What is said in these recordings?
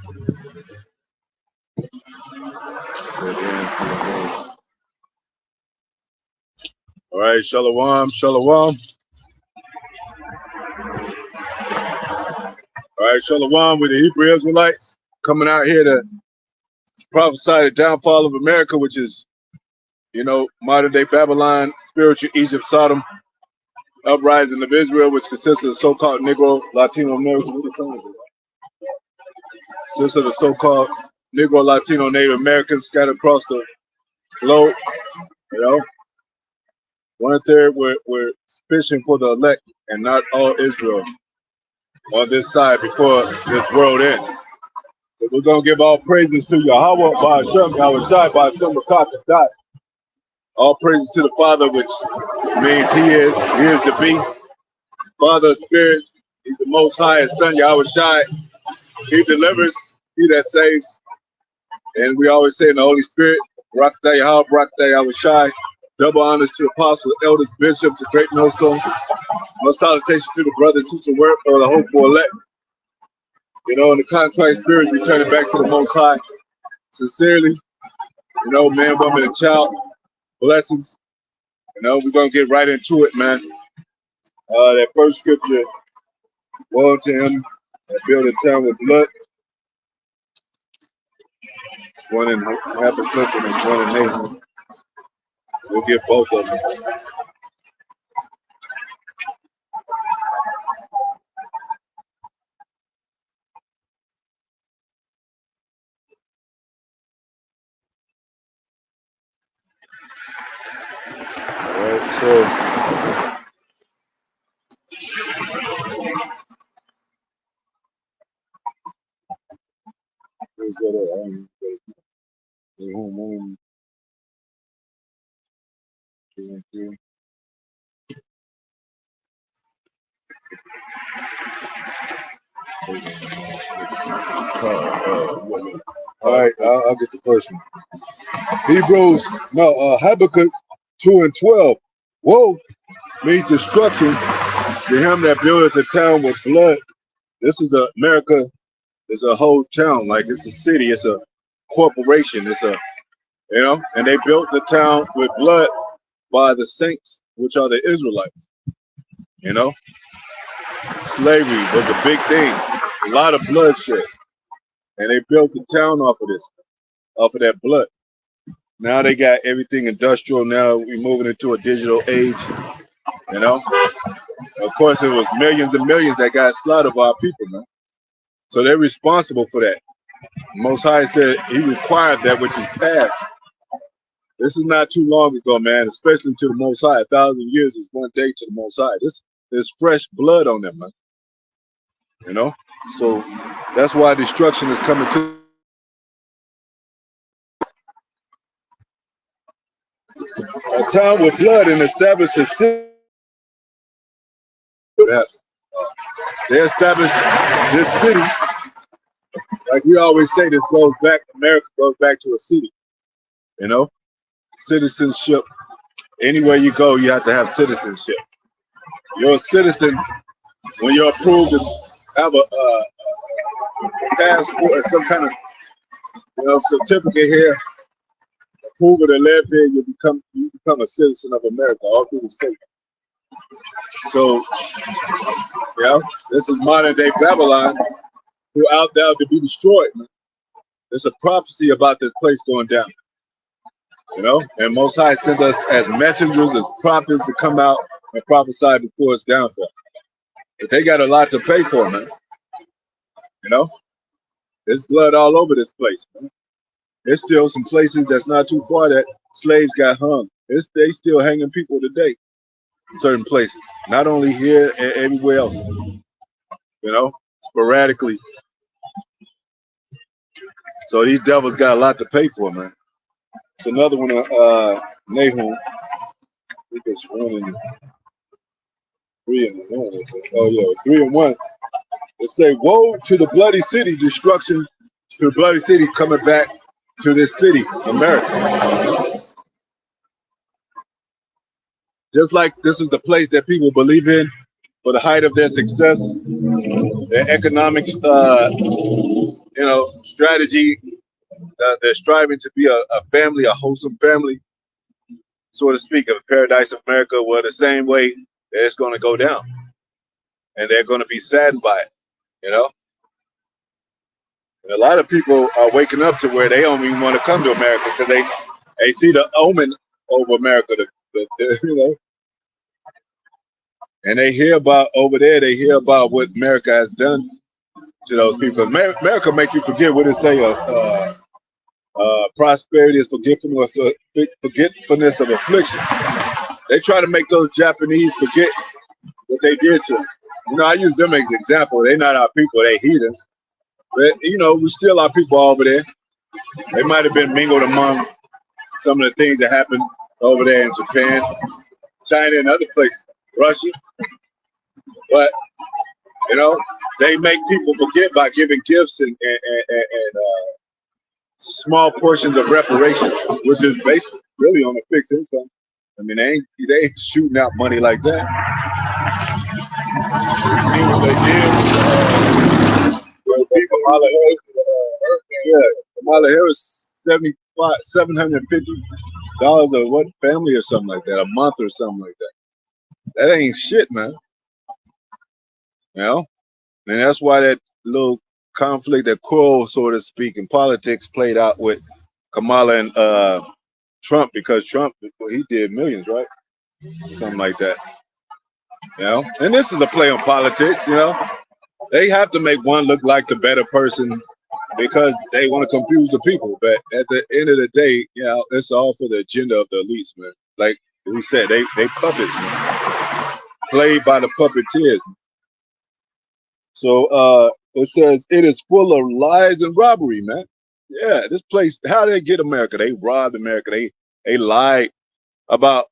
All right, shalom, shalom. All right, shalom with the Hebrew Israelites coming out here to prophesy the downfall of America, which is, modern day Babylon, spiritual Egypt, Sodom, uprising of Israel, which consists of the so-called Negro, Latino American, consists of the so-called Negro, Latino, Native Americans scattered across the globe. 1/3 we're fishing for the elect and not all Israel on this side before this world ends. So we're gonna give all praises to Yahweh, Ba'ashem, Yahushai, Ba'ashem, Rakatatai. All praises to the Father, which means He is to be. Father of spirits, He's the Most High, His Son, Yahushai. He delivers, He that saves. And we always say in the Holy Spirit, Barakatah Yahweh, Barakatah Yahushai. Double honors to apostles, elders, bishops, a great millstone. No salutation to the brothers, teaching word or the hopeful elect. In the contrite spirit, returning back to the Most High. Sincerely, man, woman, and child. Blessings. We're going to get right into it, man. That first scripture, woe to him that build a town with blood. It's one in Habakkuk and it's one in Nahum. We'll get both of them. All right, so where's that at? Home. 2 and 3. All right, I'll get the first one. Habakkuk 2 and 12. Woe means destruction to him that buildeth the town with blood. This is America is a whole town, like it's a city, it's a corporation, it's and they built the town with blood by the saints, which are the Israelites. Slavery was a big thing, a lot of bloodshed, and they built the town off of that blood. Now they got everything industrial. Now we're moving into a digital age. Of course, it was millions and millions that got slaughtered by our people, man. So they're responsible for that. Most High said He required that which is past. This is not too long ago, man, especially to the Most High. 1,000 years is one day to the Most High. This is fresh blood on them, man. So that's why destruction is coming to a town with blood and establish a city. They established this city. Like we always say, America goes back to a city. Citizenship. Anywhere you go, you have to have citizenship. You're a citizen when you're approved to have a passport or some kind of certificate here, approval to live here. You become a citizen of America all through the state. So, this is modern day Babylon, who out there to be destroyed, man. There's a prophecy about this place going down. And Most High sent us as messengers, as prophets to come out and prophesy before its downfall. But they got a lot to pay for, man. There's blood all over this place, man. There's still some places that's not too far that slaves got hung. They still hanging people today in certain places, not only here and everywhere else. Sporadically. So these devils got a lot to pay for, man. It's another one, Nahum. I think it's 1 and 3 and 1. Oh yeah, 3 and 1. It say, "Woe to the bloody city, destruction to the bloody city coming back to this city, America." Just like this is the place that people believe in for the height of their success, their economic, strategy. They're striving to be a family, a wholesome family, so to speak, of Paradise America. Well, the same way it's going to go down, and they're going to be saddened by it. You know, and a lot of people are waking up to where they don't even want to come to America because they see the omen over America. You know, and they hear about over there. They hear about what America has done to those people. America make you forget what it say. Prosperity is forgetfulness of affliction. They try to make those Japanese forget what they did to them. You know, I use them as an example. They're not our people, they heathens. But, you know, we still our people over there. They might have been mingled among some of the things that happened over there in Japan, China, and other places, Russia. But, you know, they make people forget by giving gifts and small portions of reparations, which is basically really on a fixed income. I mean, they ain't shooting out money like that. See what they did. Kamala Harris, $750 or what family or something like that, a month or something like that. That ain't shit, man. You know, and that's why that little conflict, that quarrel, so to speak, in politics played out with Kamala and Trump, because Trump, he did millions, right? Something like that. You know, and this is a play on politics. You know, they have to make one look like the better person because they want to confuse the people. But at the end of the day, you know, it's all for the agenda of the elites, man. Like we said, they puppets, man, played by the puppeteers. So it says it is full of lies and robbery, man. Yeah, this place, how did they get America? They robbed America. They lied about,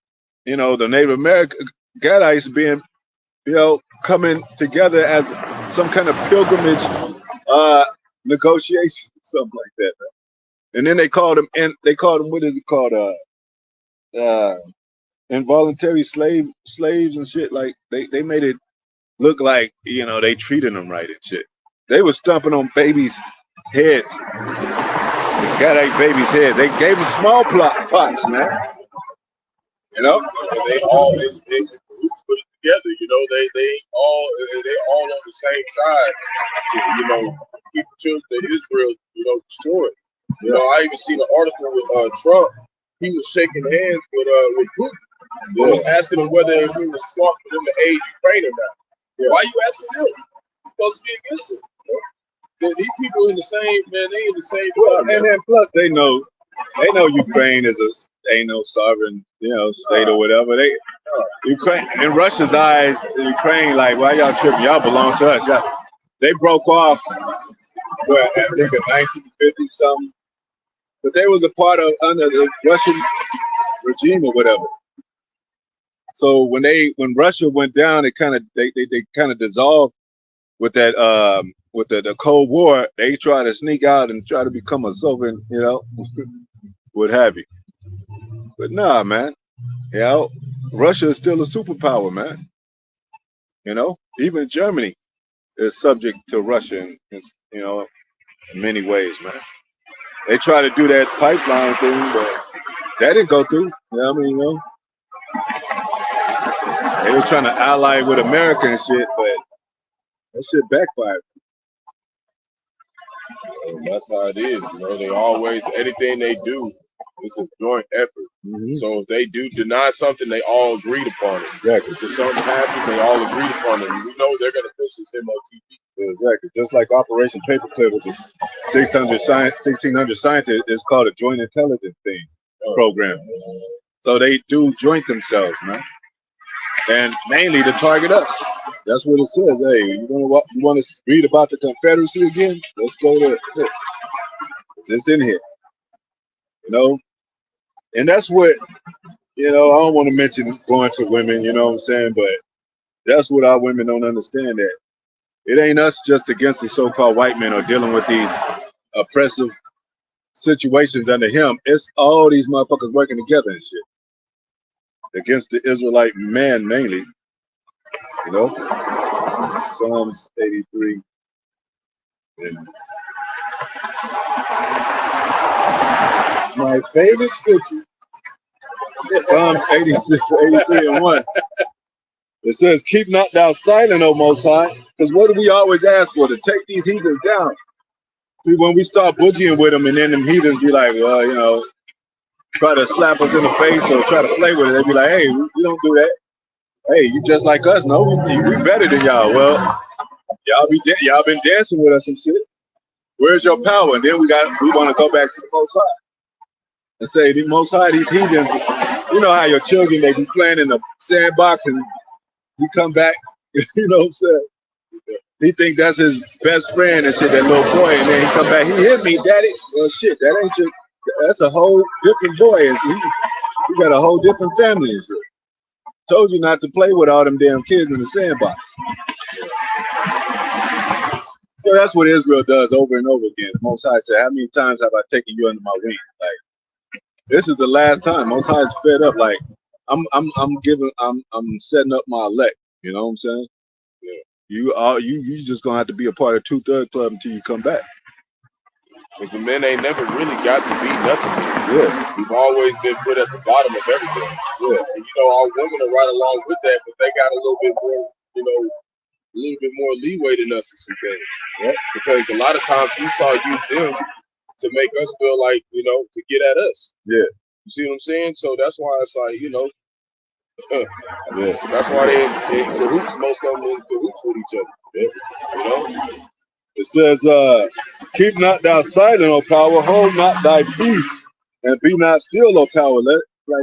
you know, the Native American Gadites being, you know, coming together as some kind of pilgrimage negotiation, something like that, man. And then they called them, what is it called? Involuntary slaves and shit. Like they made it look like, you know, they treated them right and shit. They were stomping on babies' heads. They got eight babies' heads. They gave them small pox, man. You know, and they put it together. You know, they all on the same side. To, you know, keep the children of Israel, you know, destroyed. You know, I even seen an article with Trump. He was shaking hands with Putin. He was asking him whether it was smart for them to aid Ukraine or not. Yeah. Why are you asking them? You're supposed to be against them. You know? These people in the same, man, they in the same. Well, and then plus they know Ukraine is ain't no sovereign, you know, state or whatever. Ukraine, in Russia's eyes, Ukraine, like, why y'all tripping? Y'all belong to us. They broke off, well, I think in 1950 something, but they was a part of under the Russian regime or whatever. So when Russia went down, it kind of they kind of dissolved with that with the Cold War. They try to sneak out and try to become a sovereign, you know, what have you. But nah, man, you know, Russia is still a superpower, man. You know, even Germany is subject to Russia, in, you know, in many ways, man. They try to do that pipeline thing, but that didn't go through. You know what I mean? You know, they were trying to ally with America and shit, but that shit backfired. And that's how it is. You know, they always, anything they do, it's a joint effort. Mm-hmm. So if they do deny something, they all agreed upon it. Exactly. If something happens, they all agreed upon it. And we know they're going to push this MOTP. Yeah, exactly. Just like Operation Paperclip, which is 1,600 scientists, it's called a joint intelligence program. So they do joint themselves, man. And mainly to target us. That's what it says. Hey, you want to read about the Confederacy again? Let's go there. It's in here. You know? And that's what, you know, I don't want to mention going to women, you know what I'm saying? But that's what our women don't understand, that it ain't us just against the so-called white men or dealing with these oppressive situations under him. It's all these motherfuckers working together and shit against the Israelite man mainly. You know, Psalms 83. And my favorite scripture, Psalms 86, 83 and 1. It says, keep not thou silent, O Most High. Because what do we always ask for? To take these heathens down. See, when we start boogieing with them and then them heathens be like, well, you know, try to slap us in the face or try to play with it, they be like, hey, we don't do that. Hey, you just like us. No, we better than y'all. Well, y'all been dancing with us and shit. Where's your power? And then we want to go back to the Most High and say, the Most High, these heathens, you know how your children, they be playing in the sandbox and you come back, you know what I'm saying? He think that's his best friend and shit, that little boy, and then he come back, he hit me, daddy. Well, shit, that ain't your, that's a whole different boy. And he got a whole different family and shit. Told you not to play with all them damn kids in the sandbox. So that's what Israel does over and over again. The Most High said, how many times have I taken you under my wing? Like, this is the last time. Most High is fed up. Like, I'm setting up my elect. You know what I'm saying? Yeah. You just gonna have to be a part of 2/3 Club until you come back. Because the men ain't never really got to be nothing. Yeah. We've always been put at the bottom of everything. Yeah. And you know, our women are right along with that, but they got a little bit more, you know, a little bit more leeway than us in some things. Yeah. Because a lot of times Esau used them to make us feel like, you know, to get at us. Yeah. You see what I'm saying? So that's why it's like, you know, yeah. That's why they in cahoots, most of them in cahoots with each other. Yeah. You know? It says, keep not thou silent, O power, hold not thy peace, and be not still, O power.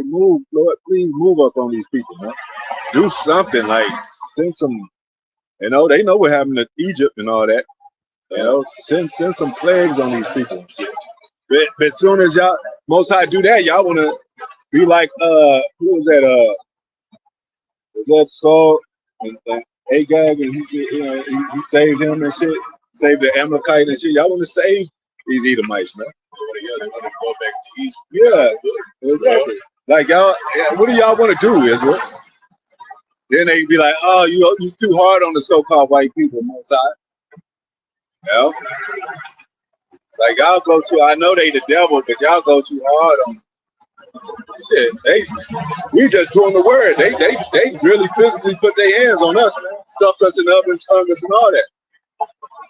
Move, Lord, please move up on these people, man. Do something, like send some, you know, they know what happened to Egypt and all that. You know, send some plagues on these people. But as soon as y'all Most High do that, y'all wanna be like who was that? Was that Saul and Agag, and he saved him and shit, saved the Amalekite and shit. Y'all want to save these Edomites, man? They want to go back to Egypt. Yeah, exactly. Like y'all, what do y'all want to do, Israel? Then they be like, oh, you too hard on the so-called white people, Most High. You know? Like y'all go to, I know they the devil, but y'all go too hard on them. Shit, we just doing the word. They really physically put their hands on us, man. Stuffed us in the oven, tongue us and all that.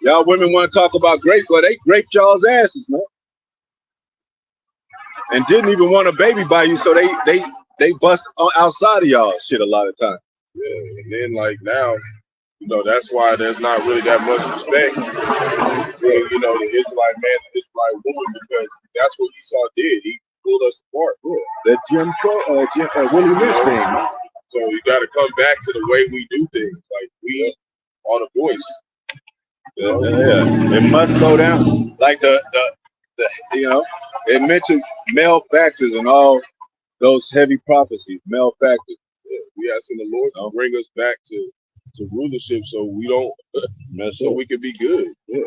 Y'all women want to talk about grape, but they graped y'all's asses, man. And didn't even want a baby by you, so they bust outside of y'all shit a lot of times. Yeah, and then like now, you know, that's why there's not really that much respect between, you know, the Israelite man and the Israelite woman, because that's what Esau did. He pulled us apart. Yeah. That Jim Willie Lynch thing. So you got to come back to the way we do things. Like we are the voice. Yeah, it must go down. Like the you know, it mentions male factors and all those heavy prophecies, male factors. Yeah, we asking the Lord to bring us back to rulership, so we don't mess up. We can be good. Yeah.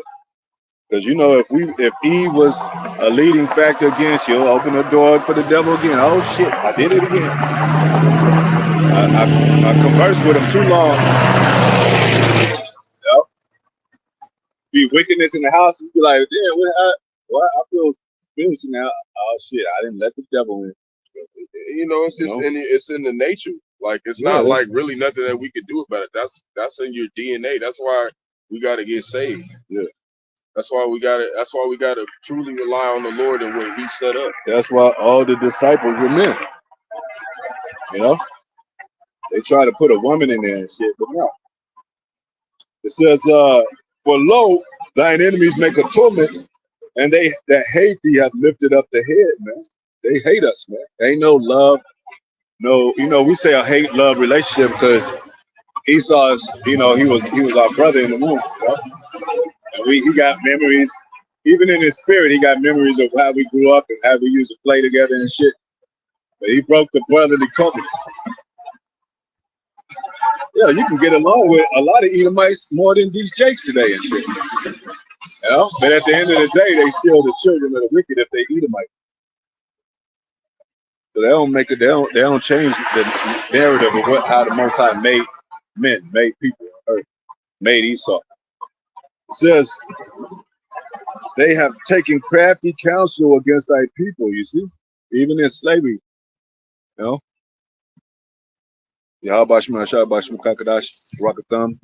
Because you know, if Eve was a leading factor against you, open the door for the devil again. Oh shit, I did it again. I conversed with him too long. Yep. Be wickedness in the house, and be like, damn, I feel spiritual now. Oh shit, I didn't let the devil in. You know, it's just it's in the nature. Like it's not like really nothing that we can do about it. That's in your DNA. That's why we got to get saved. Yeah. That's why we got to truly rely on the Lord and what He set up. That's why all the disciples were men. You know, they try to put a woman in there and shit, but no. It says, "For lo, thine enemies make a torment, and they that hate thee have lifted up the head." Man, they hate us, man. Ain't no love, no. You know, we say a hate-love relationship because Esau is, you know, he was our brother in the womb. You know? And he got memories, even in his spirit, he got memories of how we grew up and how we used to play together and shit. But he broke the brotherly covenant. Yeah, you can get along with a lot of Edomites more than these Jakes today and shit. You know? But at the end of the day, they still the children of the wicked if they Edomite. So they don't change the narrative of how the Most High made men, made people on earth, made Esau. It says, they have taken crafty counsel against thy people, you see? even in slavery, you know. Yahabashim Ashah Bashim Kakadash, Rockatham,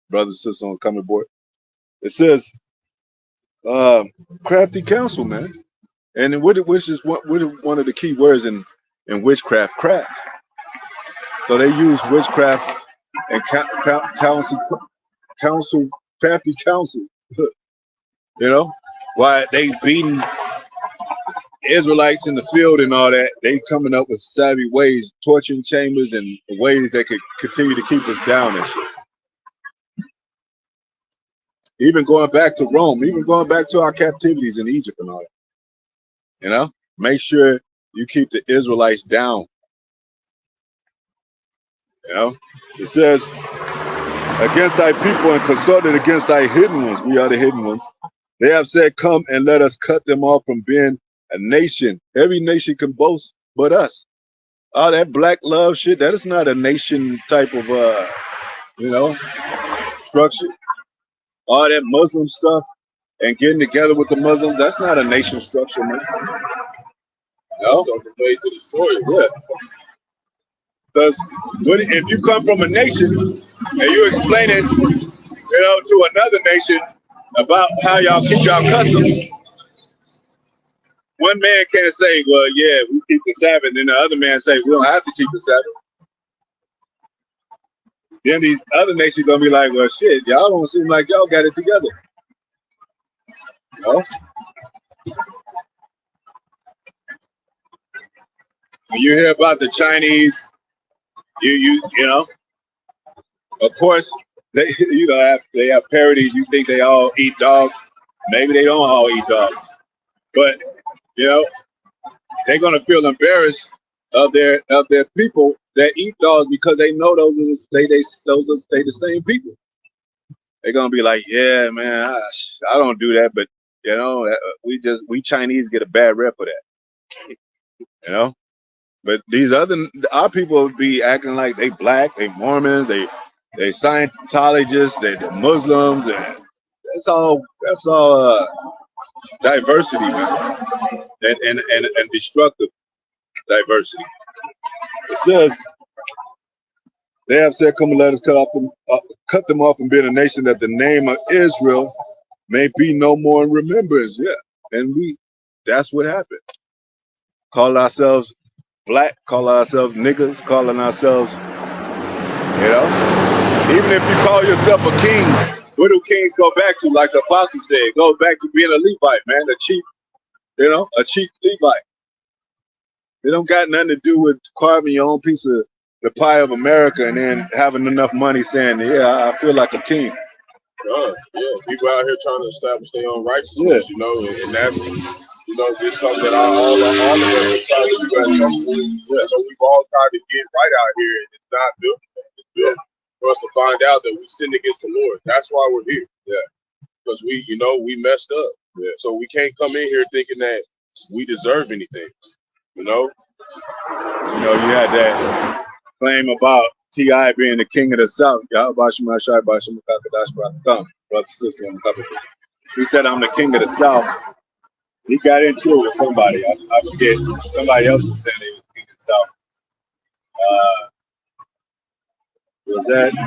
brothers and sisters on the coming board. It says, crafty counsel, man. And which is one of the key words in witchcraft, craft. So they use witchcraft and counsel, crafty counsel. You know, why they beating Israelites in the field and all that, they coming up with savvy ways, torturing chambers and ways that could continue to keep us down and shit. Even going back to Rome, even going back to our captivities in Egypt and all that. You know, make sure you keep the Israelites down. You know, it says, against thy people and consulted against thy hidden ones. We are the hidden ones. They have said, come and let us cut them off from being a nation. Every nation can boast but us. All that black love shit, that is not a nation type of, you know, structure. All that Muslim stuff and getting together with the Muslims, that's not a nation structure, man. No? That's the way to destroy it. Yeah. Because if you come from a nation and you explain it, you know, to another nation about how y'all keep y'all customs, one man can't say, well, yeah, we keep the Sabbath, and the other man say, we don't have to keep the Sabbath. Then these other nations gonna be like, well, shit, y'all don't seem like y'all got it together. You know? When you hear about the Chinese, you know, of course, they they have parodies. You think they all eat dog? Maybe they don't all eat dog, but you know, they're gonna feel embarrassed of their people that eat dogs because they know those are the same people. They're gonna be like, yeah, man, I don't do that, but you know, we Chinese get a bad rep for that, you know. But our people would be acting like they black, they Mormons, they Scientologists, they Muslims, and that's all diversity, man, and destructive diversity. It says, they have said, come and let us cut them off and be a nation that the name of Israel may be no more in remembrance. Yeah. And that's what happened. Call ourselves black, call ourselves niggas, calling ourselves, you know, even if you call yourself a king, where do kings go back to? Like the apostle said, go back to being a Levite, man, a chief, you know, a chief Levite. It don't got nothing to do with carving your own piece of the pie of America and then having enough money saying, yeah, I feel like a king. Yeah, people out here trying to establish their own righteousness, you know, and that's, you know, just something that all of us are trying to do as Muslims. Yeah. So we've all tried to get right out here, and it's not built. It's built for us to find out that we sinned against the Lord. That's why we're here. Yeah, because we messed up. Yeah. So we can't come in here thinking that we deserve anything. You know, you had that claim about T.I. being the king of the South. He said, I'm the king of the South. He got into it with somebody. I forget. Somebody else was saying he was king of the South. Was that it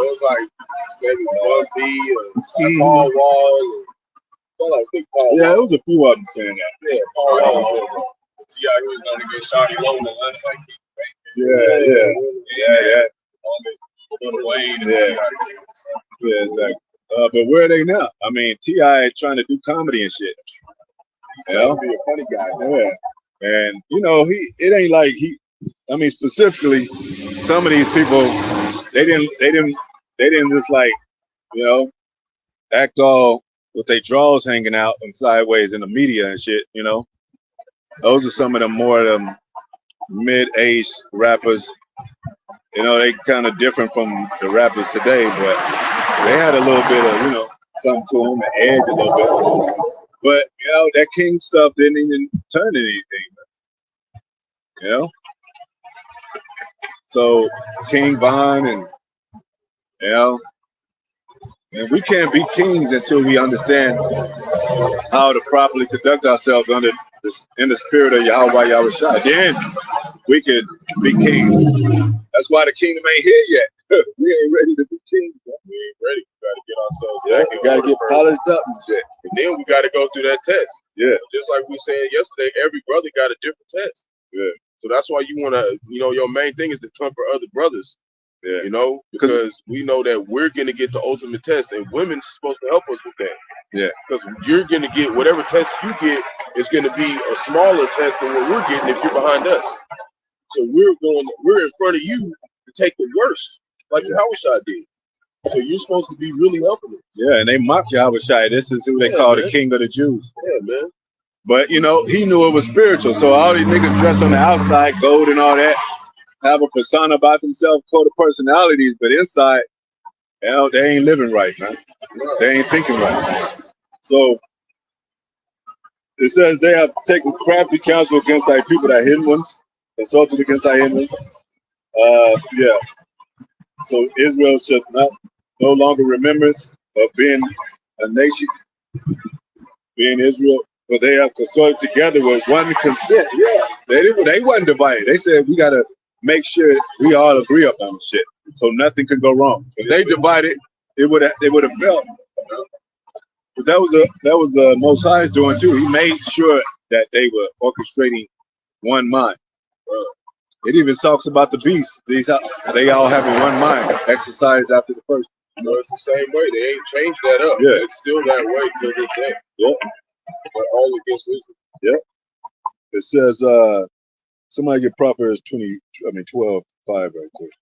was like maybe 1B or Paul Wall. Yeah, it was a few of them saying that. Yeah, Paul Wall. T.I. was going to get shotty low in the line. Yeah. Yeah, exactly. But where are they now? I mean, T.I. trying to do comedy and shit. You know, be a funny guy. Yeah. And you know, it ain't like I mean, specifically, some of these people, they didn't just like, you know, act all with their drawers hanging out and sideways in the media and shit, you know. Those are some of the more mid-age rappers. You know, they kind of different from the rappers today, but they had a little bit of, you know, something to them, an edge a little bit. But, you know, that king stuff didn't even turn into anything, you know. So King Von and, you know, and we can't be kings until we understand how to properly conduct ourselves under this, in the spirit of Yahweh Yahushua. Then we could be kings. That's why the kingdom ain't here yet. We ain't ready to be kings. We ain't ready. We got to get ourselves Yeah, back we in gotta order get first. polished up and shit. And then we got to go through that test. Yeah. Just like we said yesterday, every brother got a different test. Yeah. So that's why you want to, your main thing is to comfort other brothers. Yeah. Because we know that we're going to get the ultimate test, and women's supposed to help us with that. Yeah. Because you're going to get whatever test you get is going to be a smaller test than what we're getting if you're behind us. So we're in front of you to take the worst, like Yahushua did. So you're supposed to be really helping us. Yeah, and they mock Yahushua. This is who they call the king of the Jews. Yeah, man. But he knew it was spiritual. So all these niggas dressed on the outside, gold and all that, have a persona about themselves, code of personalities, but inside, they ain't living right, man. They ain't thinking right. So it says they have taken crafty counsel against thy people, thy hidden ones, consulted against thy hidden ones. Yeah. So Israel should no longer remembrance of being a nation, being Israel, but they have consulted together with one consent. Yeah. They wasn't divided. They said we gotta make sure we all agree up on shit, so nothing could go wrong. If they divided, they would have failed. But that was the Most High's doing too. He made sure that they were orchestrating one mind. It even talks about the beasts. They all having one mind, exercised after the first. It's the same way. They ain't changed that up. Yeah. It's still that way till this day. Yeah. But all against Israel. Yeah. It says somebody get Proverbs 12:5 right quick.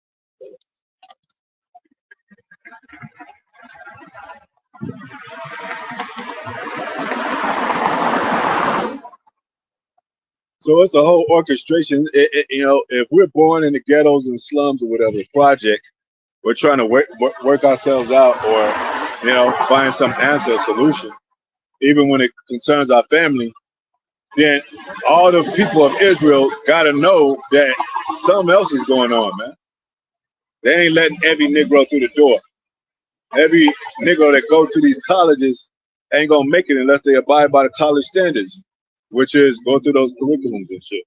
So it's a whole orchestration. If we're born in the ghettos and slums or whatever projects, we're trying to work ourselves out, or find some answer, solution. Even when it concerns our family, then all the people of Israel got to know that something else is going on, man. They ain't letting every Negro through the door. Every Negro that go to these colleges ain't gonna make it unless they abide by the college standards, which is go through those curriculums and shit.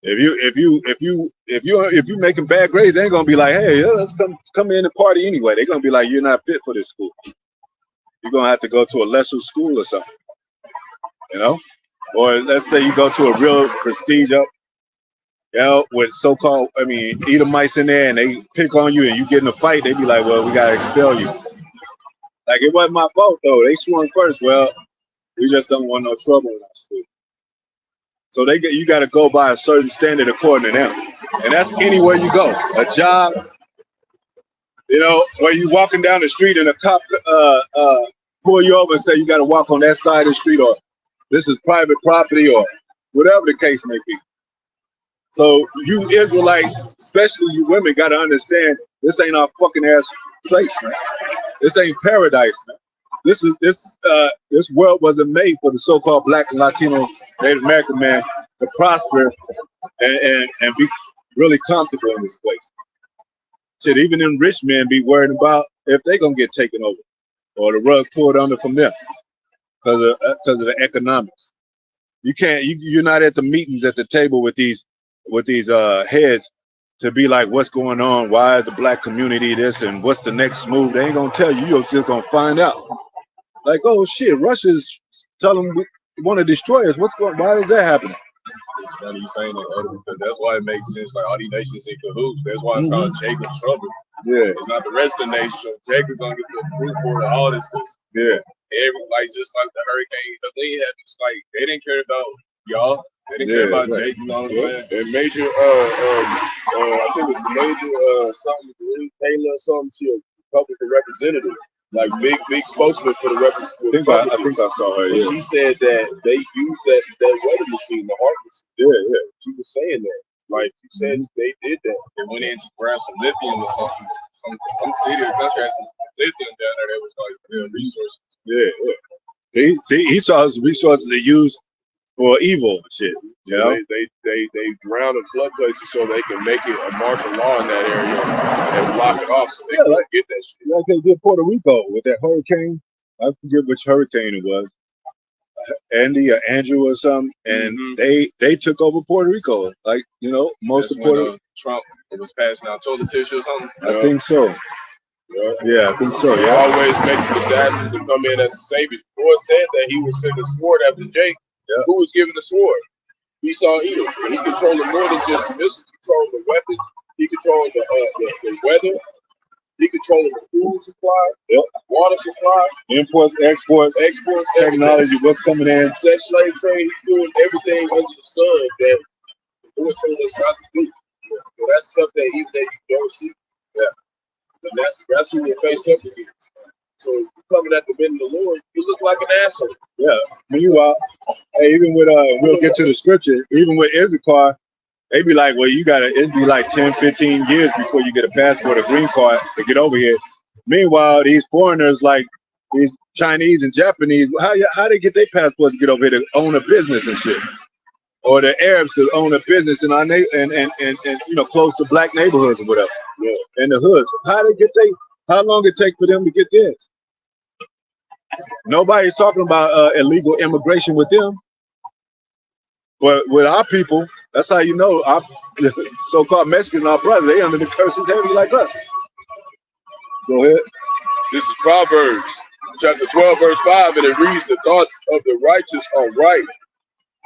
If you making bad grades, they ain't gonna be like, hey, let's come in and party anyway. They're gonna be like, you're not fit for this school. You're gonna have to go to a lesser school or something, Or let's say you go to a real prestige up, with so-called, Edomites in there, and they pick on you and you get in a fight, they be like, well, we gotta expel you. Like, it wasn't my fault though. They swung first. Well, we just don't want no trouble in our school. So you got to go by a certain standard according to them, and that's anywhere you go. A job, where you walking down the street and a cop pull you over and say you got to walk on that side of the street, or this is private property, or whatever the case may be. So you Israelites, especially you women, got to understand this ain't our fucking ass place, man. This ain't paradise, man. This world wasn't made for the so-called Black and Latino Native American man to prosper and be really comfortable in this place. Shit, even them rich men be worried about if they gonna get taken over or the rug pulled under from them because of the economics. You're not at the meetings at the table with these heads to be like, what's going on? Why is the Black community this, and what's the next move? They ain't gonna tell you. You're just gonna find out. Like, oh shit, Russia's telling them we want to destroy us. Why is that happening? It's funny you saying that, because that's why it makes sense. Like, all these nations in cahoots. That's why it's called Jacob's trouble. Yeah, it's not the rest of the nation. So Jacob gonna get the proof for all this stuff. Yeah, just like the hurricane, Helene happened. It's like they didn't care about y'all. They didn't care about Jake. You know what I'm saying? And Major, I think it's Major something, Taylor or something. She a Republican representative. Like big spokesman for the representative. I think I saw her. Yeah. She said that they used that weather machine, the heart machine. Yeah. She was saying that. Like, she said they did that. They went in to grab some lithium or something. Some city or country had some lithium down there that was like real resources. Yeah. See, he saw his resources to use for evil shit. You know? They drown the floodplains so they can make it a martial law in that area and block it off so they can get that shit. Like they did Puerto Rico with that hurricane. I forget which hurricane it was. Andy or Andrew or something, and they took over Puerto Rico. Like, you know, most of Puerto Rico. Trump was passing out toilet tissue or something. I think so. Yeah, I think so. They always make disasters and come in as a savior. The Lord said that he would send a sword after Jake. Yeah. Who was given the sword? Esau Edom. He controlled more than just missiles. He controlled the weapons. He controlled the weather. He controlled the food supply, water supply, imports, exports, technology, everything. What's coming in, sex slave trade. He's doing everything under the sun that the Lord told us not to do. So that's stuff that even that you don't see. Yeah. And that's who we're faced up against. So if you're coming at the men of the Lord, you look like an asshole. Yeah. Meanwhile, even with we'll get to the scripture, even with Issachar, they be like, well, it'd be like 10, 15 years before you get a passport or green card to get over here. Meanwhile, these foreigners, like these Chinese and Japanese, how they get their passports to get over here to own a business and shit? Or the Arabs to own a business in our and you know, close to black neighborhoods or whatever. Yeah. In the hoods. How long it take for them to get this? Nobody's talking about illegal immigration with them. But with our people, that's how you know our so-called Mexicans, our brothers, they under the curses heavy like us. Go ahead. This is Proverbs chapter 12, verse 5, and it reads, the thoughts of the righteous are right,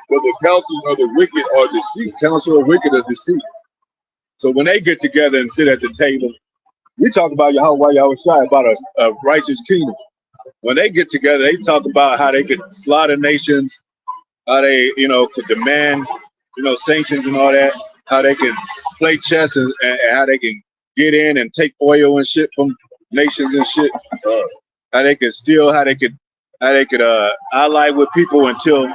but the counsels of the wicked are deceit. Counsel of wicked are deceit. So when they get together and sit at the table, we talk about Yahweh Shai, about a righteous kingdom. When they get together, they talk about how they could slaughter nations, how they, you know, could demand, you know, sanctions and all that, how they can play chess and how they can get in and take oil and shit from nations and shit. How they could steal, how they could ally with people until,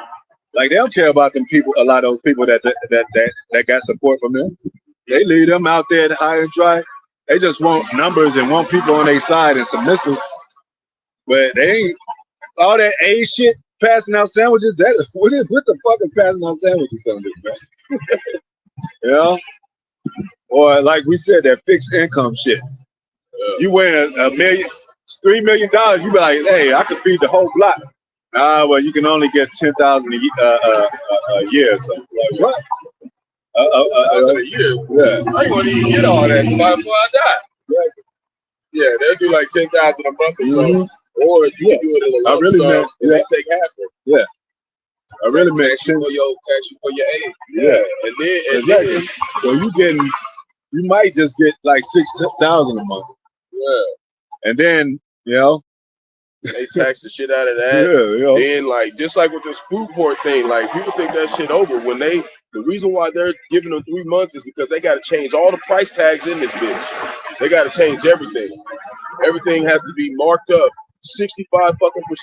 like, they don't care about them people, a lot of those people that got support from them. They leave them out there high and dry. They just want numbers and want people on their side and submissive. But they ain't all that A shit, passing out sandwiches. What the fuck is passing out sandwiges gonna do, man? You know? Or like we said, that fixed income shit. You win $3 million, you be like, hey, I could feed the whole block. Well, you can only get 10,000 a year or something. Like, what? A year? Yeah. I ain't gonna even get all that before I die. Yeah, they'll do like 10,000 a month or so. Or you can do it in a lump sum, and they take half of it. Yeah. I really meant tax you for your aid. Yeah. And then so you might just get like 6,000 a month. Yeah. And then, you know, they tax the shit out of that. Yeah, you know. Then, like, just like with this food court thing, like, people think that shit over. The reason why they're giving them 3 months is because they got to change all the price tags in this bitch. They got to change everything. Everything has to be marked up 65%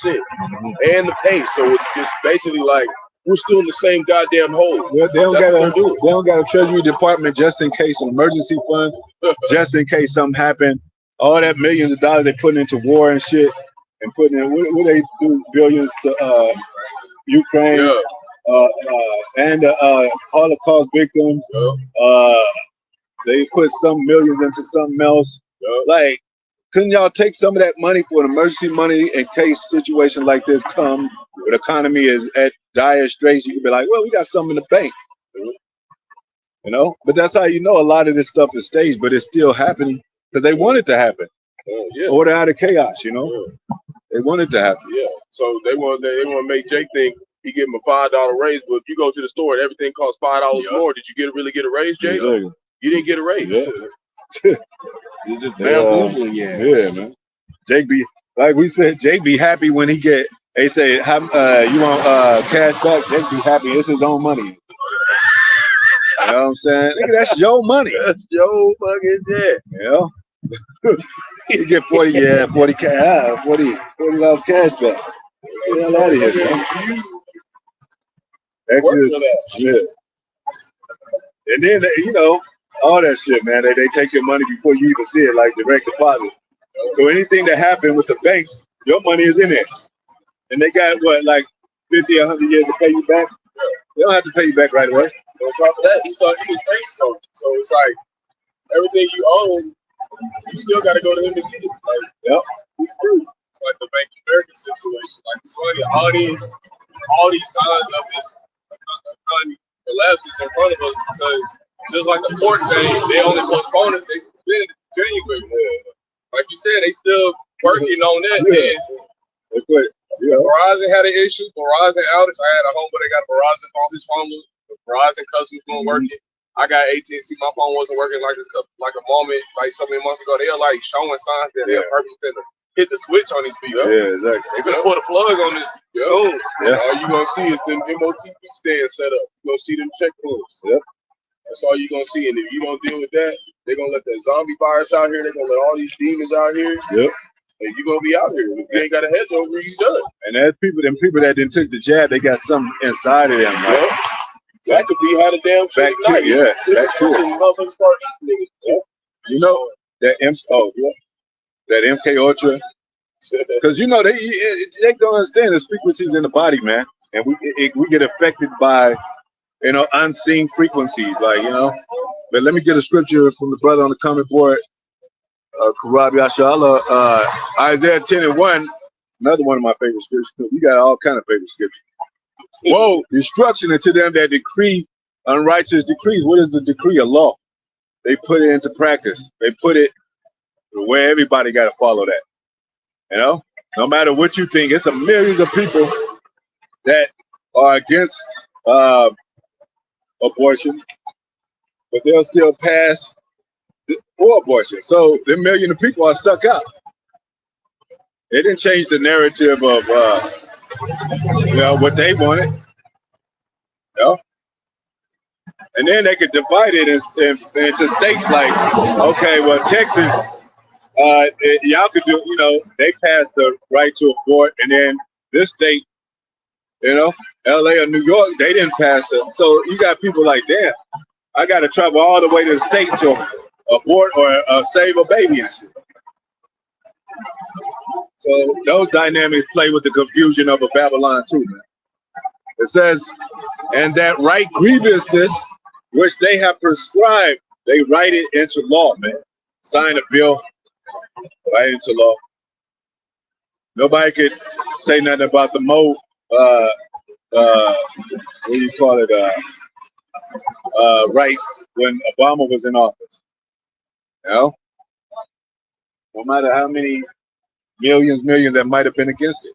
and the pay. So it's just basically like we're still in the same goddamn hole. Well, they don't got a treasury department just in case, an emergency fund, just in case something happened. All that millions of dollars they put into war and shit. And putting in, what they do, billions to Ukraine, and Holocaust victims. They put some millions into something else. Like, couldn't y'all take some of that money for an emergency money in case situation like this come, where the economy is at dire straits? You could be like, well, we got some in the bank, you know. But that's how you know a lot of this stuff is staged, but it's still happening because they want it to happen. Order out of chaos, you know. They want it to happen. Yeah. So they want to make Jake think he give him a $5 raise, but if you go to the store and everything costs $5 more, did you really get a raise, Jake? Exactly. You didn't get a raise. Yeah. You just bamboozling, yeah, man. Jake be, like we said, Jake be happy when he get. They say, you want cash back? Jake be happy. It's his own money. You know what I'm saying? Nigga, that's your money. That's your fucking shit. Yeah. You get 40 $40 cash back. Get the hell out of here, man. Exodus, yeah. And then, you know, all that shit, man. They take your money before you even see it, like direct deposit. So anything that happened with the banks, your money is in there. And they got, what, like 50 or 100 years to pay you back? They don't have to pay you back right away. On top of that, he was racist on it. So it's like, everything you own, you still got to go to him to get it. Like, yep. It's like the Bank of America situation. Like, it's funny, all these signs of this economy collapses in front of us because just like the port thing, they only postponed it, they suspended it in January. Like you said, they still working on that. Yeah. Verizon had an issue. Verizon outage. I had a home where they got a Verizon phone. His phone was Verizon customers weren't working. I got AT&T. My phone wasn't working like a moment, like so many months ago. They are like showing signs that they're purposely gonna hit the switch on these people. Yeah, exactly. They're gonna pull the plug on this soon. Yeah. All you gonna see is them MOTP stands set up. You gonna see them checkpoints. Yep. That's all you gonna see. And if you don't deal with that, they're gonna let that zombie virus out here. They're gonna let all these demons out here. Yep. And you're gonna be out here. If you ain't got a hedge over, you done. And there's people that didn't take the jab, they got something inside of them. Right? Yep. That could be how the damn shit bacteria. Yeah, that's true. You know that that MK Ultra, because you know they don't understand there's frequencies in the body, man, and we get affected by unseen frequencies, like But let me get a scripture from the brother on the comment board, Karabi Ashala, Isaiah 10:1, another one of my favorite scriptures. We got all kind of favorite scriptures. Woe, destruction unto them that decree unrighteous decrees. What is the decree? A law. They put it into practice. They put it where everybody got to follow that. No matter what you think, it's millions of people that are against abortion, but they'll still pass for abortion. So the million of people are stuck out. They didn't change the narrative of what they wanted. And then they could divide it into states like, okay, well, Texas, y'all could do, they passed the right to abort, and then this state, LA or New York, they didn't pass it. So you got people like, damn, I got to travel all the way to the state to abort or save a baby and shit. So those dynamics play with the confusion of a Babylon too, man. It says, and that right grievousness which they have prescribed, they write it into law, man. Sign a bill, write it into law. Nobody could say nothing about the rights when Obama was in office. No matter how many millions that might have been against it.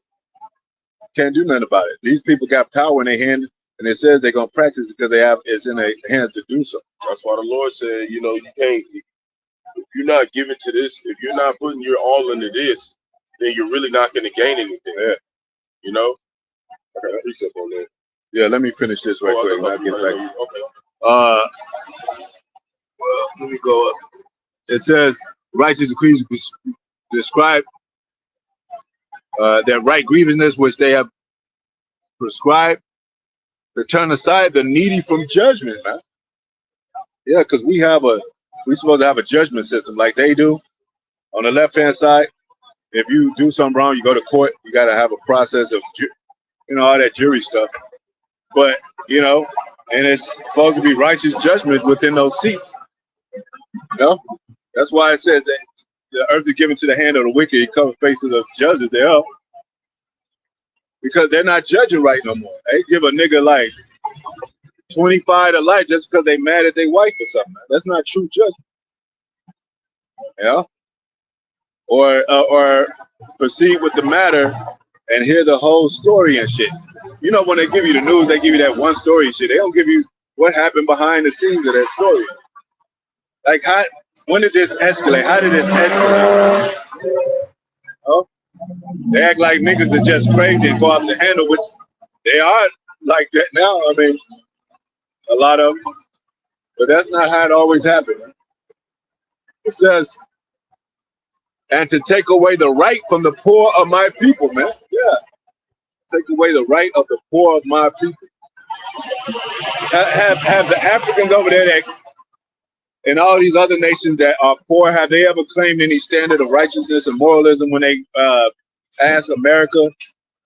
Can't do nothing about it. These people got power in their hand, and it says they're gonna practice it because it's in their hands to do so. That's why the Lord said, you can't. If you're not giving to this, if you're not putting your all into this, then you're really not going to gain anything. Yeah. I got a precept on that. Yeah, let me finish this right quick. I'll get back. Okay. Well, let me go up. It says righteous decrees describe their right grievousness which they have prescribed to turn aside the needy from judgment, man. Yeah, because we're supposed to have a judgment system like they do. On the left-hand side, if you do something wrong, you go to court. You got to have a process of, all that jury stuff. But, and it's supposed to be righteous judgments within those seats. That's why it says that the earth is given to the hand of the wicked. He covers faces of judges thereof. Because they're not judging right no more. They give a nigga like 25 to life just because they mad at their wife or something. That's not true judgment. Or proceed with the matter and hear the whole story and shit. When they give you the news, they give you that one story and shit. They don't give you what happened behind the scenes of that story. Like, when did this escalate? How did this escalate? They act like niggas are just crazy and go off the handle, which they are like that now. I mean, a lot of them. But that's not how it always happened. It says, and to take away the right from the poor of my people, man. Yeah. Take away the right of the poor of my people. Have the Africans over there that and all these other nations that are poor, have they ever claimed any standard of righteousness and moralism when they ask America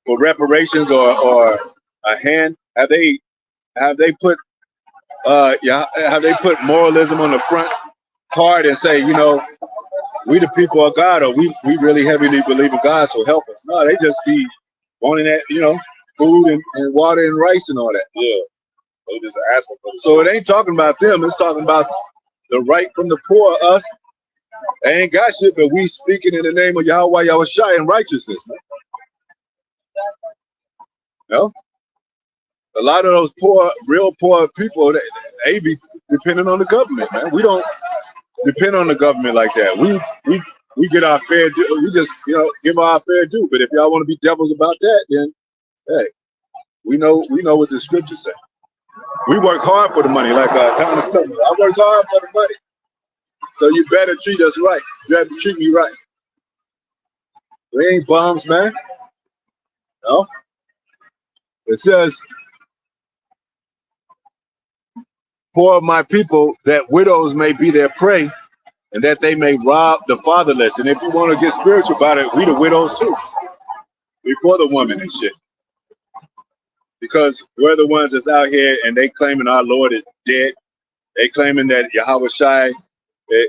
for reparations or a hand? Have they put moralism on the front card and say, we the people of God, or we really heavily believe in God, so help us? No, they just be wanting that, food and water and rice and all that. Yeah. They just asking for the So it ain't talking about them. It's talking about the right from the poor, us. They ain't got shit, but we speaking in the name of Yahweh Yahushua in righteousness, man. You know? A lot of those poor, real poor people, they be depending on the government, man. We don't depend on the government like that. We get our fair due. We just, give our fair due. But if y'all want to be devils about that, then hey, we know what the scriptures say. We work hard for the money, like kind of something. I work hard for the money, so you better treat us right. You better treat me right. We ain't bums, man. No. It says, "Poor of my people, that widows may be their prey, and that they may rob the fatherless." And if you want to get spiritual about it, we the widows too. We for the woman and shit. Because we're the ones that's out here and they claiming our Lord is dead. They claiming that Yahweh Shai, they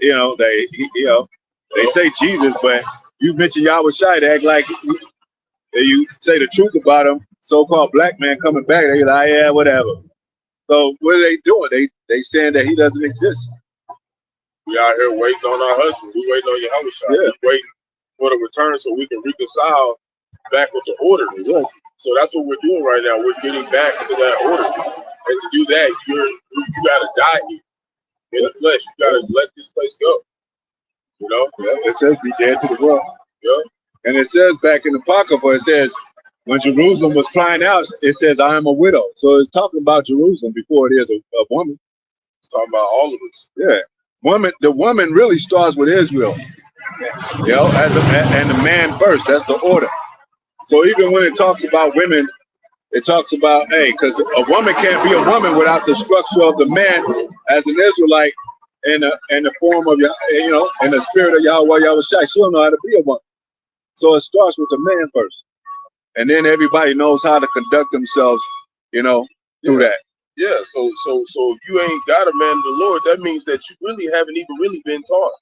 say Jesus, but you mention Yahweh Shai, they act like you say the truth about him. So-called black man coming back, they like, yeah, whatever. So what are they doing? They saying that he doesn't exist. We out here waiting on our husband. We waiting on Yahweh Shai. Yeah. We waiting for the return so we can reconcile back with the order. Exactly. So that's what we're doing right now. We're getting back to that order. And to do that, you gotta die here in the flesh. You gotta let this place go. Yeah, it says be dead to the world. Yeah. And it says back in the Apocrypha, it says when Jerusalem was crying out, it says, "I am a widow." So it's talking about Jerusalem before it is a woman. It's talking about all of us. Yeah. The woman really starts with Israel. And the man first. That's the order. So even when it talks about women, it talks about, because a woman can't be a woman without the structure of the man as an Israelite in the form of, in the spirit of Yahweh Yahushua. She don't know how to be a woman. So it starts with the man first. And then everybody knows how to conduct themselves, through that. Yeah, so if you ain't got a man of the Lord, that means that you really haven't even really been taught.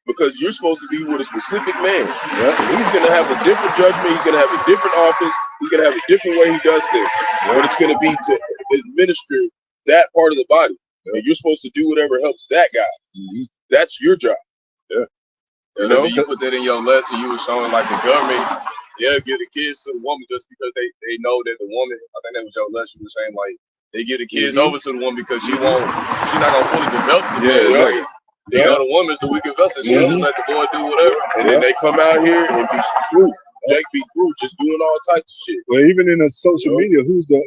Because you're supposed to be with a specific man. Yeah. And he's going to have a different judgment. He's going to have a different office. He's going to have a different way he does things. Yeah. But it's going to be to administer that part of the body. Yeah. And you're supposed to do whatever helps that guy. Mm-hmm. That's your job. Yeah. You put that in your lesson. You were showing like the government, give the kids to the woman just because they know that the woman, I think that was your lesson. You were saying like they give the kids over to the woman because she's not going to fully develop the man. They know the woman's the weaker vessel. She doesn't let the boy do whatever. And then they come out here and be screwed. Jake be screwed, just doing all types of shit. Well, even in the social media, who's the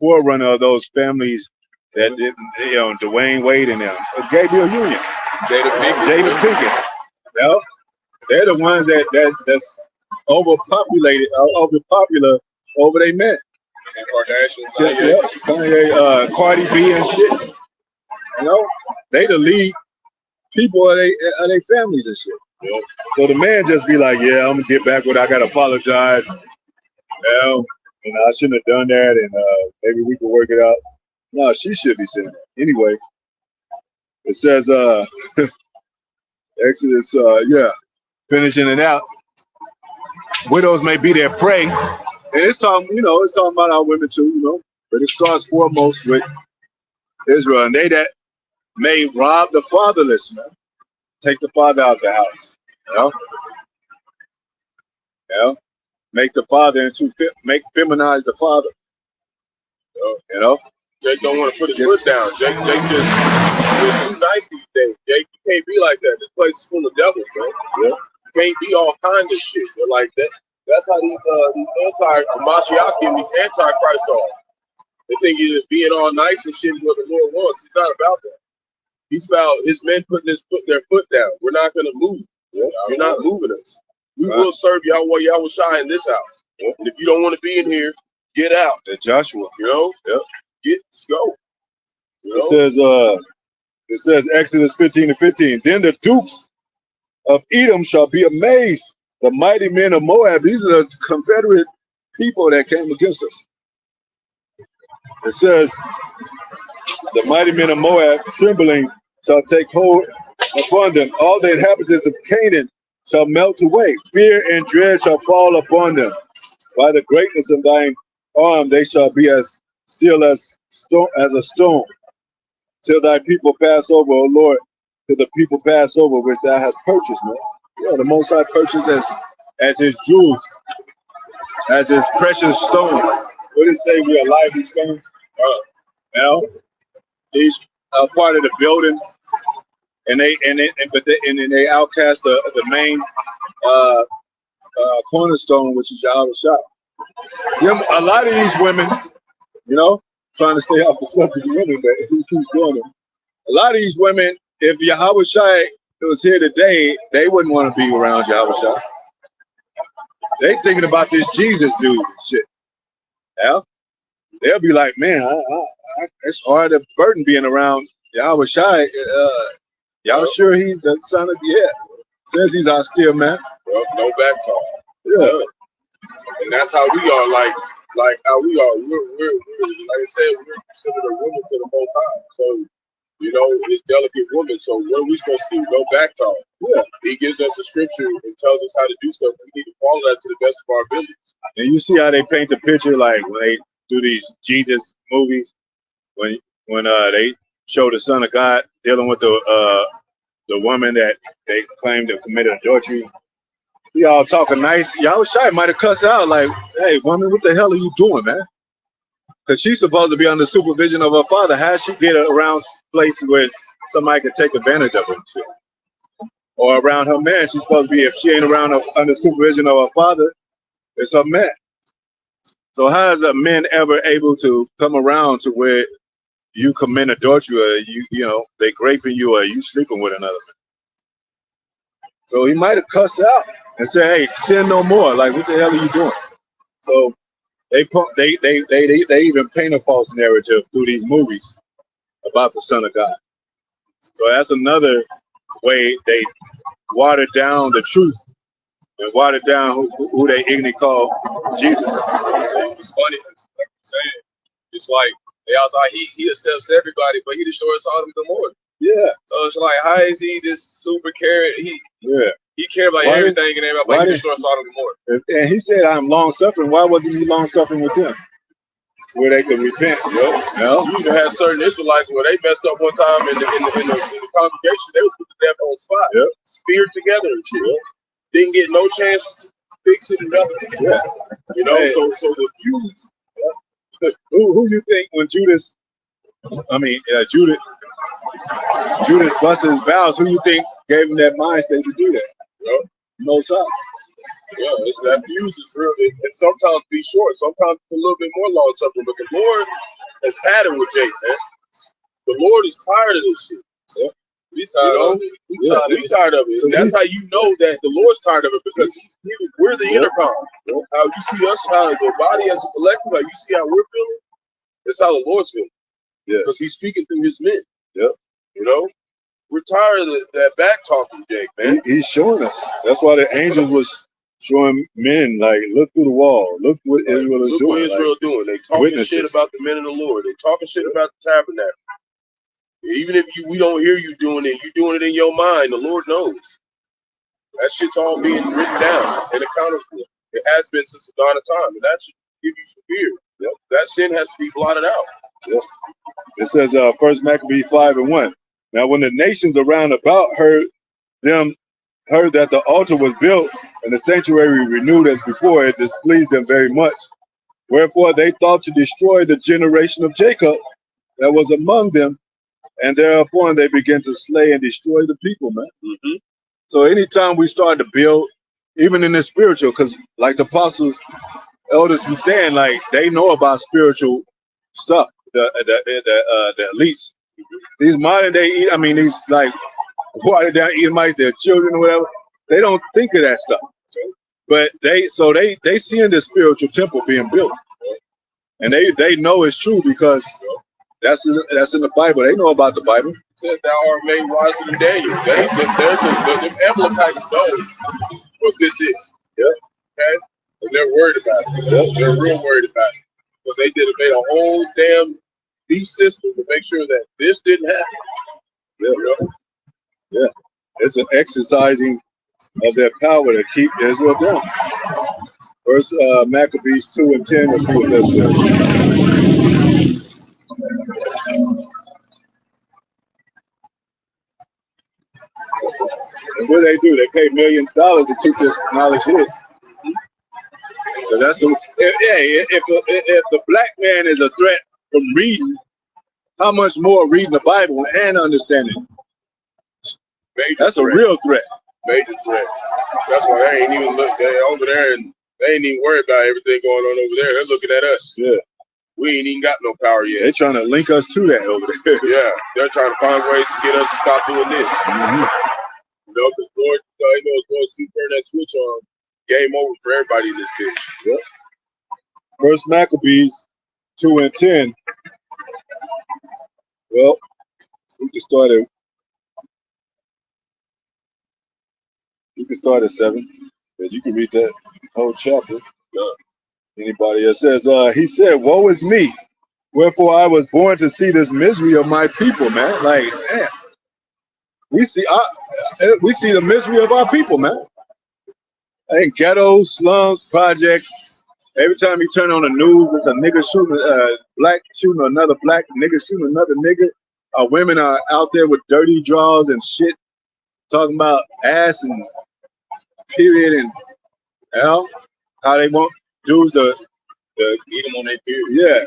forerunner of those families that did, Dwayne Wade and them? Gabriel Union. Jada Pinkett. Well, they're the ones that's overpopulated, overpopular over their men. Kanye, Cardi B and shit. They the lead people of their families and shit. Yeah. So the man just be like, yeah, I'm gonna get back what I gotta apologize. I shouldn't have done that, and maybe we can work it out. No, she should be saying that. Anyway, it says Exodus, finishing it out. Widows may be their prey. And it's talking about our women too, but it starts foremost with Israel, and they that may rob the fatherless, man. Take the father out of the house, make the father feminize the father, Jake don't want to put his foot down. Jake just too nice these days. Jake, you can't be like that. This place is full of devils, man. Yeah. You can't be all kinds of shit. They're like that. That's how these anti-Mashiach and these antichrists are. They think he's just being all nice and shit is what the Lord wants. He's not about that. He's about his men putting their foot down. We're not going to move. Yeah. You're not moving us. We will serve Yahweh Yahushua in this house. Yeah. And if you don't want to be in here, get out. That's Joshua. Let's go. It says Exodus 15:15. Then the dukes of Edom shall be amazed. The mighty men of Moab. These are the Confederate people that came against us. It says, the mighty men of Moab, trembling, shall take hold upon them. All the inhabitants of Canaan shall melt away. Fear and dread shall fall upon them. By the greatness of thine arm, they shall be as still as a stone, till thy people pass over, O Lord, till the people pass over which thou hast purchased, man. Yeah, the Most High purchased as his jewels, as his precious stones. What did it say? We are lively stones. You know, these are part of the building, and then they outcast the main cornerstone, which is Yahweh Shah. A lot of these women, trying to stay off the subject of women, but he keeps doing it. A lot of these women, if Yahweh Shai was here today, they wouldn't want to be around Yahweh Shai. They thinking about this Jesus dude and shit. Yeah, they'll be like, man, it's hard to burden being around Yahweh Shai. Y'all sure he's the son of says he's our still man. Well, no back talk. Yeah. And that's how we are, like how we are. We're like I said, we're considered a woman to the Most High. So, it's delicate woman. So what are we supposed to do? No back talk. Yeah. He gives us a scripture and tells us how to do stuff. We need to follow that to the best of our abilities. And you see how they paint the picture, like when they do these Jesus movies, when they show the Son of God dealing with the woman that they claim to committed adultery. Y'all talking nice. Y'all Shai might have cussed out like, hey, woman, what the hell are you doing, man? Because she's supposed to be under supervision of her father. How she get around places where somebody could take advantage of her and shit? Or around her man, she's supposed to be, if she ain't around under supervision of her father, it's her man. So how is a man ever able to come around to where you commit adultery or they raping you or you sleeping with another man? So he might have cussed out and said, hey, sin no more. Like, what the hell are you doing? So they even paint a false narrative through these movies about the Son of God. So that's another way they water down the truth and water down who they ignorantly call Jesus. It's funny, like I'm saying. It's like they also he accepts everybody, but he destroys Sodom and Gomorrah. Yeah. So it's like, how is he this super caring? He cared about everything and everybody, but he destroys Sodom and Gomorrah. And he said, I'm long suffering. Why wasn't he long suffering with them? Where they could repent. No. You even had certain Israelites where they messed up one time in the congregation. They was put to death on spot. Yep. Speared together and shit. Yep. Didn't get no chance to fix it or nothing. Yeah. Hey. So the feuds. Who you think when Judas busted his vows, who you think gave him that mind state to do that? Most High. Yeah, it's that fuse is real. And sometimes be short. Sometimes it's a little bit more long suffering. But the Lord has had it with Jake, man. The Lord is tired of this shit. Yeah. We tired of it. And that's how you know that the Lord's tired of it, because we're the intercom. How you see us, how the body as a collective, how you see how we're feeling, that's how the Lord's feeling. Yeah. Because he's speaking through his men. Yep. We're tired of that back talking, Jake, man. He's showing us. That's why the angels was showing men, like, look through the wall. Look what Israel is doing. Look what Israel doing. They talking shit about the men of the Lord. They talking shit about the tabernacle. Even if we don't hear you doing it, you doing it in your mind. The Lord knows. That shit's all being written down and accounted for. It has been since the dawn of time, and that should give you some fear. Yep. That sin has to be blotted out. Yep. It says, 1 Maccabees 5:1. Now, when the nations around about heard that the altar was built and the sanctuary renewed as before, it displeased them very much. Wherefore they thought to destroy the generation of Jacob that was among them, and thereupon they began to slay and destroy the people, man. Mm-hmm. So anytime we start to build, even in the spiritual, because like the apostles, elders be saying, like, they know about spiritual stuff, the elites. These modern day, these like watered down Edomites, their children or whatever, they don't think of that stuff. But they seeing the spiritual temple being built, and they know it's true because that's in the Bible. They know about the Bible. It said thou art made wiser than Daniel. The Amalekites know what this is. Yeah. Okay, and they're worried about it. Yep. They're real worried about it because they made a whole damn beast system to make sure that this didn't happen. Yeah. Yeah. It's an exercising of their power to keep Israel down. First Maccabees 2 and 10. Let's see what that says. And what do? They pay millions of dollars to keep this knowledge hidden. So that's the if the black man is a threat from reading, how much more reading the Bible and understanding? That's a real threat. Major threat. That's why they ain't even look over there, and they ain't even worried about everything going on over there. They're looking at us. Yeah. We ain't even got no power yet. They're trying to link us to that over there. Yeah. They're trying to find ways to get us to stop doing this. Mm-hmm. You know, because Lord, you know, Lord, turn that switch on. Game over for everybody in this bitch. Yep. First Maccabees 2 and 10. Well, we can start at 7. You can read that whole chapter. Anybody that says, he said, woe is me. Wherefore I was born to see this misery of my people, man. Like, man, we see the misery of our people, man. In ghettos, slums, projects. Every time you turn on the news, there's a nigga shooting, black shooting another black, nigga shooting another nigga. Women are out there with dirty drawers and shit, talking about ass and period and how they want dudes to eat them on their period. Yeah.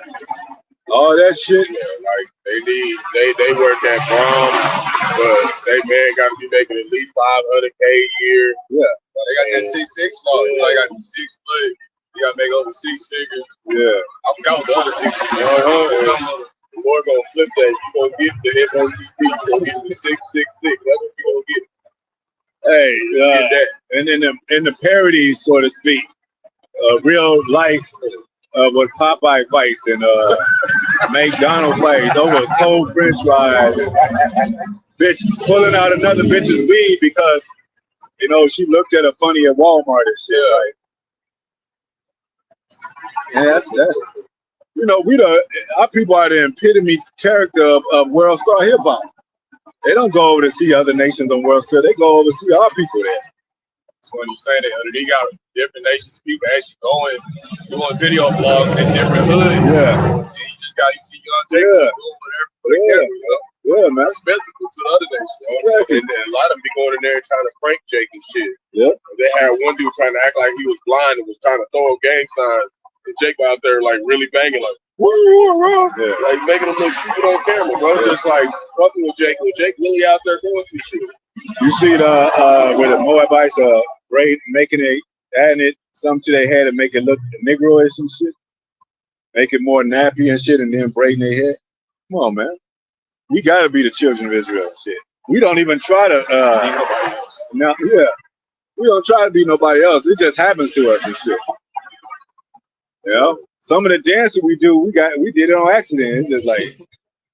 All that shit. Yeah, like they work at Brahms, but they man got to be making at least $500K a year. Yeah. They got that 6'6" law. You know, they got the 6 foot. You got to make over 6 figures. Yeah. I forgot what the other 6 figures. The Lord gonna flip that. You gonna get the FOTP. You gonna get the 666. That's what you gonna get. Hey, and in the parodies, so to speak, real life with Popeye fights and McDonald's fights over cold French fries, bitch pulling out another bitch's weed because she looked at her funny at Walmart and shit. Yeah. Like, and that's that. Our people are the epitome character of world star hip hop. They don't go over to see other nations on world star. They go over to see our people there. That's what I'm saying. They got different nations, people actually doing video blogs in different hoods. Yeah. And you see young Jake just doing whatever for the camera, Yeah, man. That's spectacle to the other nations. Exactly. And a lot of them be going in there and trying to prank Jake and shit. Yeah. They had one dude trying to act like he was blind and was trying to throw a gang sign. And Jake out there like really banging like, yeah. Like making him look stupid on camera, bro. Yeah. Just like fucking with Jake. When Jake really out there doing this shit. You see where the Moabites adding something to their head and make it look Negroish and shit, make it more nappy and shit, and then braiding their head. Come on, man. We gotta be the children of Israel and shit. We don't even try to be nobody else. Now, yeah, we don't try to be nobody else. It just happens to us and shit. Some of the dancing we do, we did it on accident. It's just like,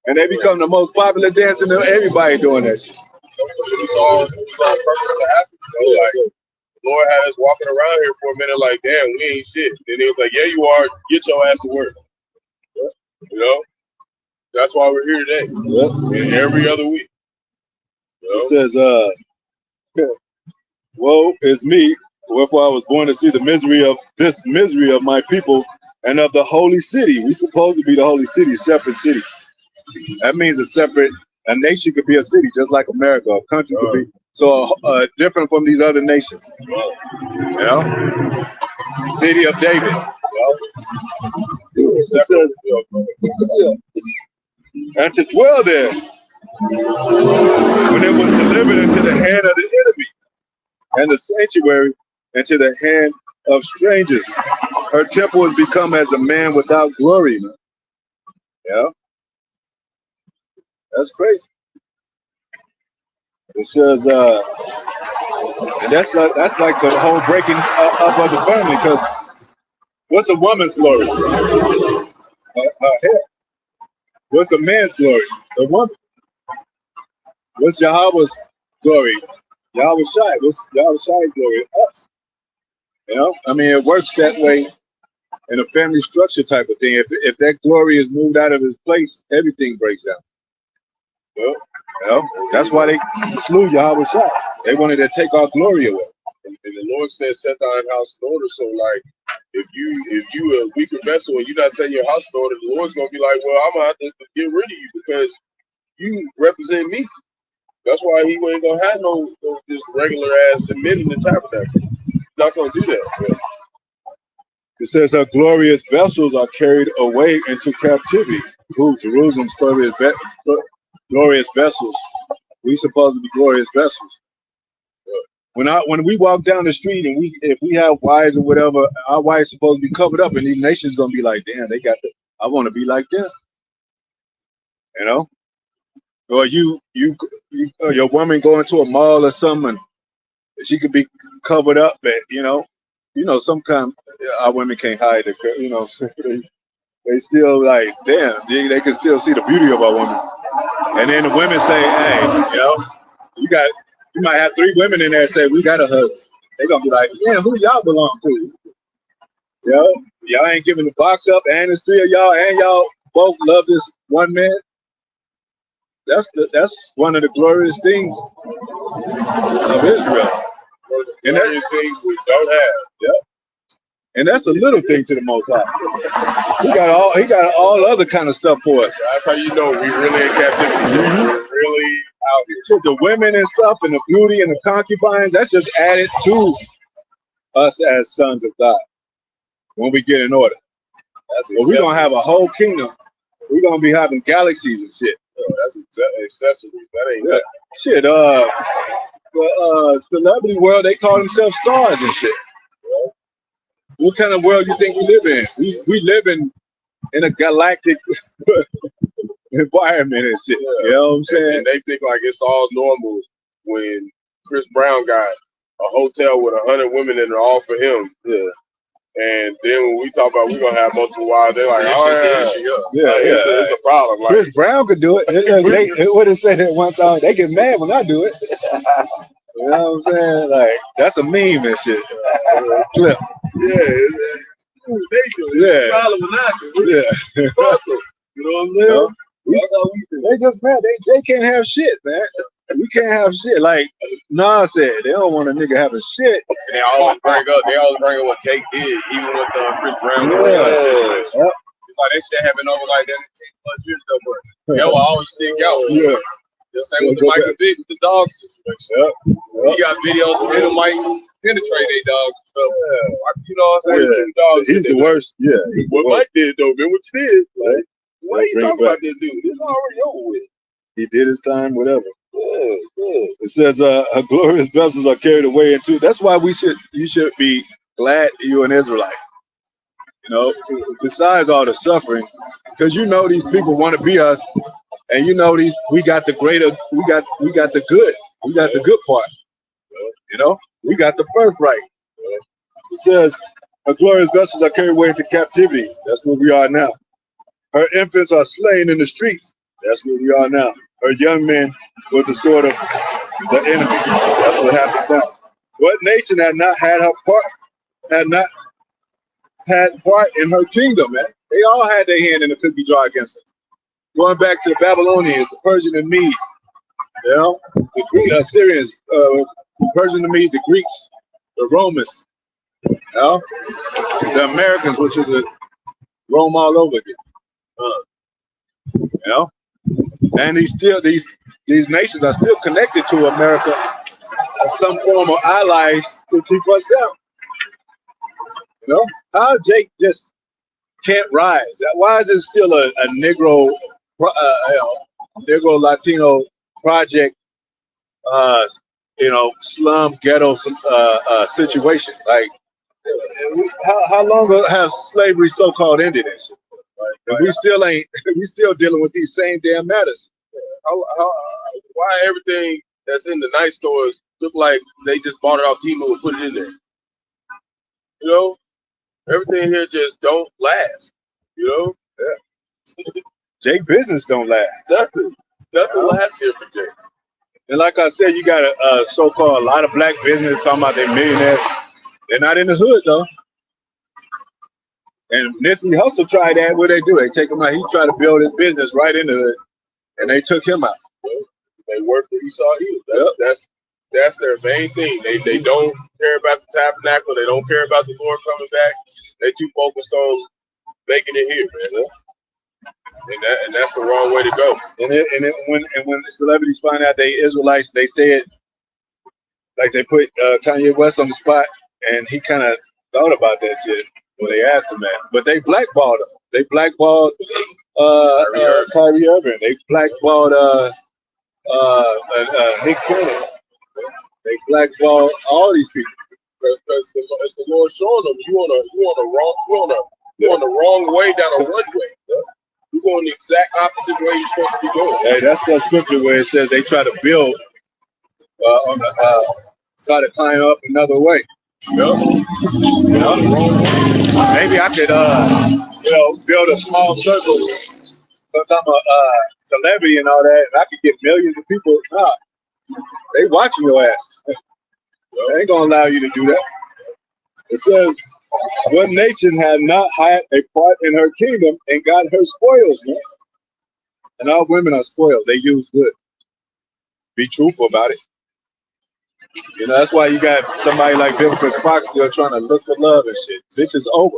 and they become the most popular dancer. Everybody doing that shit. It's all purpose to happen. Like, the Lord had us walking around here for a minute like, damn, we ain't shit. Then he was like, yeah, you are. Get your ass to work. That's why we're here today. And every other week. It says, woe is me, wherefore I was born to see the misery of my people and of the holy city. We supposed to be the holy city, a separate city. That means a nation could be a city, just like America. A country could be so different from these other nations. City of David. It says, and to dwell there when it was delivered into the hand of the enemy, and the sanctuary into the hand of strangers. Her temple has become as a man without glory. Man. Yeah. That's crazy. It says, and that's like the whole breaking up of the family, because what's a woman's glory? Her hair. What's a man's glory? The woman. What's Yahweh's glory? Yahweh Shai. What's Yahweh Shai's glory? Us. I mean, it works that way in a family structure type of thing. If that glory is moved out of its place, everything breaks down. That's why they slew Yahweh Shai. They wanted to take our glory away. And the Lord said, set thine house in order. So, like, if you a weaker vessel and you're not setting your house in order, the Lord's gonna be like, well, I'm gonna have to get rid of you because you represent me. That's why he ain't gonna have no just regular ass men in the tabernacle. He's not gonna do that. Yeah. It says our glorious vessels are carried away into captivity. Who? Jerusalem's glorious vessels. We supposed to be glorious vessels. When we walk down the street and if we have wives or whatever, our wives supposed to be covered up, and these nations gonna be like, damn, they got I want to be like them. You know? Or your woman going to a mall or something, and she could be covered up, but sometimes our women can't hide it. They still like, damn, they can still see the beauty of our woman. And then the women say, hey, you might have 3 women in there and say, we got a husband. They're gonna be like, yeah, who y'all belong to? Y'all ain't giving the box up, and there's 3 of y'all, and y'all both love this one man. That's one of the glorious things of Israel. And glorious things we don't have. Yep. And that's a little thing to the Most High. He got all other kind of stuff for us. That's how you know we really in captivity. Mm-hmm. We're really out here. So the women and stuff and the beauty and the concubines, that's just added to us as sons of God when we get in order. But we're going to have a whole kingdom. We're going to be having galaxies and shit. That's accessories. That ain't that. Shit. The celebrity world, they call themselves stars and shit. What kind of world you think we live in? We live in a galactic environment and shit. Yeah. You know what I'm saying? And they think like it's all normal when Chris Brown got a hotel with 100 women and they're all for him. Yeah. And then when we talk about we're gonna have multiple wives, they're like, it's a problem. Like, Chris Brown could do it. What they say that one time? They get mad when I do it. You know what I'm saying? Like, that's a meme and shit. Clip. Yeah. Problem when I do it. Yeah. You know what I'm saying? That's how we do. They just mad. They can't have shit, man. We can't have shit. Like Nas said, they don't want a nigga having shit. And they always bring up what Jake did, even with Chris Brown. It's like they shit happened over like that in 10+ years ago, but that will always stick out. Yeah. The same with the Michael Vick with the dog situation. You got videos where they might penetrate their dogs and stuff. You know what I'm saying? Yeah. Dogs He's the worst. Yeah. What Mike did though, man, what you did? Right. Why are you talking about this dude? It's already over with. He did his time, whatever. Yeah. It says her glorious vessels are carried away into. That's why you should be glad you're an Israelite. Besides all the suffering, because these people want to be us, and we got the greater, we got the good, we got the good part. We got the birthright. It says her glorious vessels are carried away into captivity. That's where we are now. Her infants are slain in the streets. That's where we are now. Her young men with the sword of the enemy. That's what happens now. What nation had not had part in her kingdom, man? They all had their hand in the cookie jar against us. Going back to the Babylonians, the Persian and Medes, the Assyrians, the Persian and Medes, the Greeks, the Romans, the Americans, which is Rome all over again. And these nations are still connected to America as some form of allies to keep us down. How Jake just can't rise? Why is it still a Negro Latino project? Slum ghetto situation. Like, how long have slavery so-called ended and shit? And we still dealing with these same damn matters. Why everything that's in the night stores look like they just bought it off Temu and put it in there? Everything here just don't last. Jake business don't last. Nothing lasts here for Jake. And like I said, you got a so-called a lot of black business talking about they millionaires. They're not in the hood though. And Nipsey Hussle tried that. What they do? They take him out. He tried to build his business right in the hood, and they took him out. They worked for Esau Hill. That's That's their main thing. They don't care about the tabernacle. They don't care about the Lord coming back. They too focused on making it here, man. And that's the wrong way to go. When the celebrities find out they Israelites, they say it like they put Kanye West on the spot, and he kind of thought about that shit when they asked him that. But they blackballed him. They blackballed Kyrie Irving. They blackballed Nick Cannon. They blackballed all these people. Because it's the Lord showing them you on the wrong way down a runway. You're going the exact opposite way you're supposed to be going. Hey, that's the scripture where it says they try to build on the try to climb up another way. Yep. Maybe I could build a small circle since I'm a celebrity and all that, and I could get millions of people. Nah, they watching your ass. They ain't gonna allow you to do that. It says, "What nation had not had a part in her kingdom and got her spoils, man? And all women are spoiled. They use good. Be truthful about it. You know, that's why you got somebody like Bill Fox still trying to look for love and shit. Bitch is over.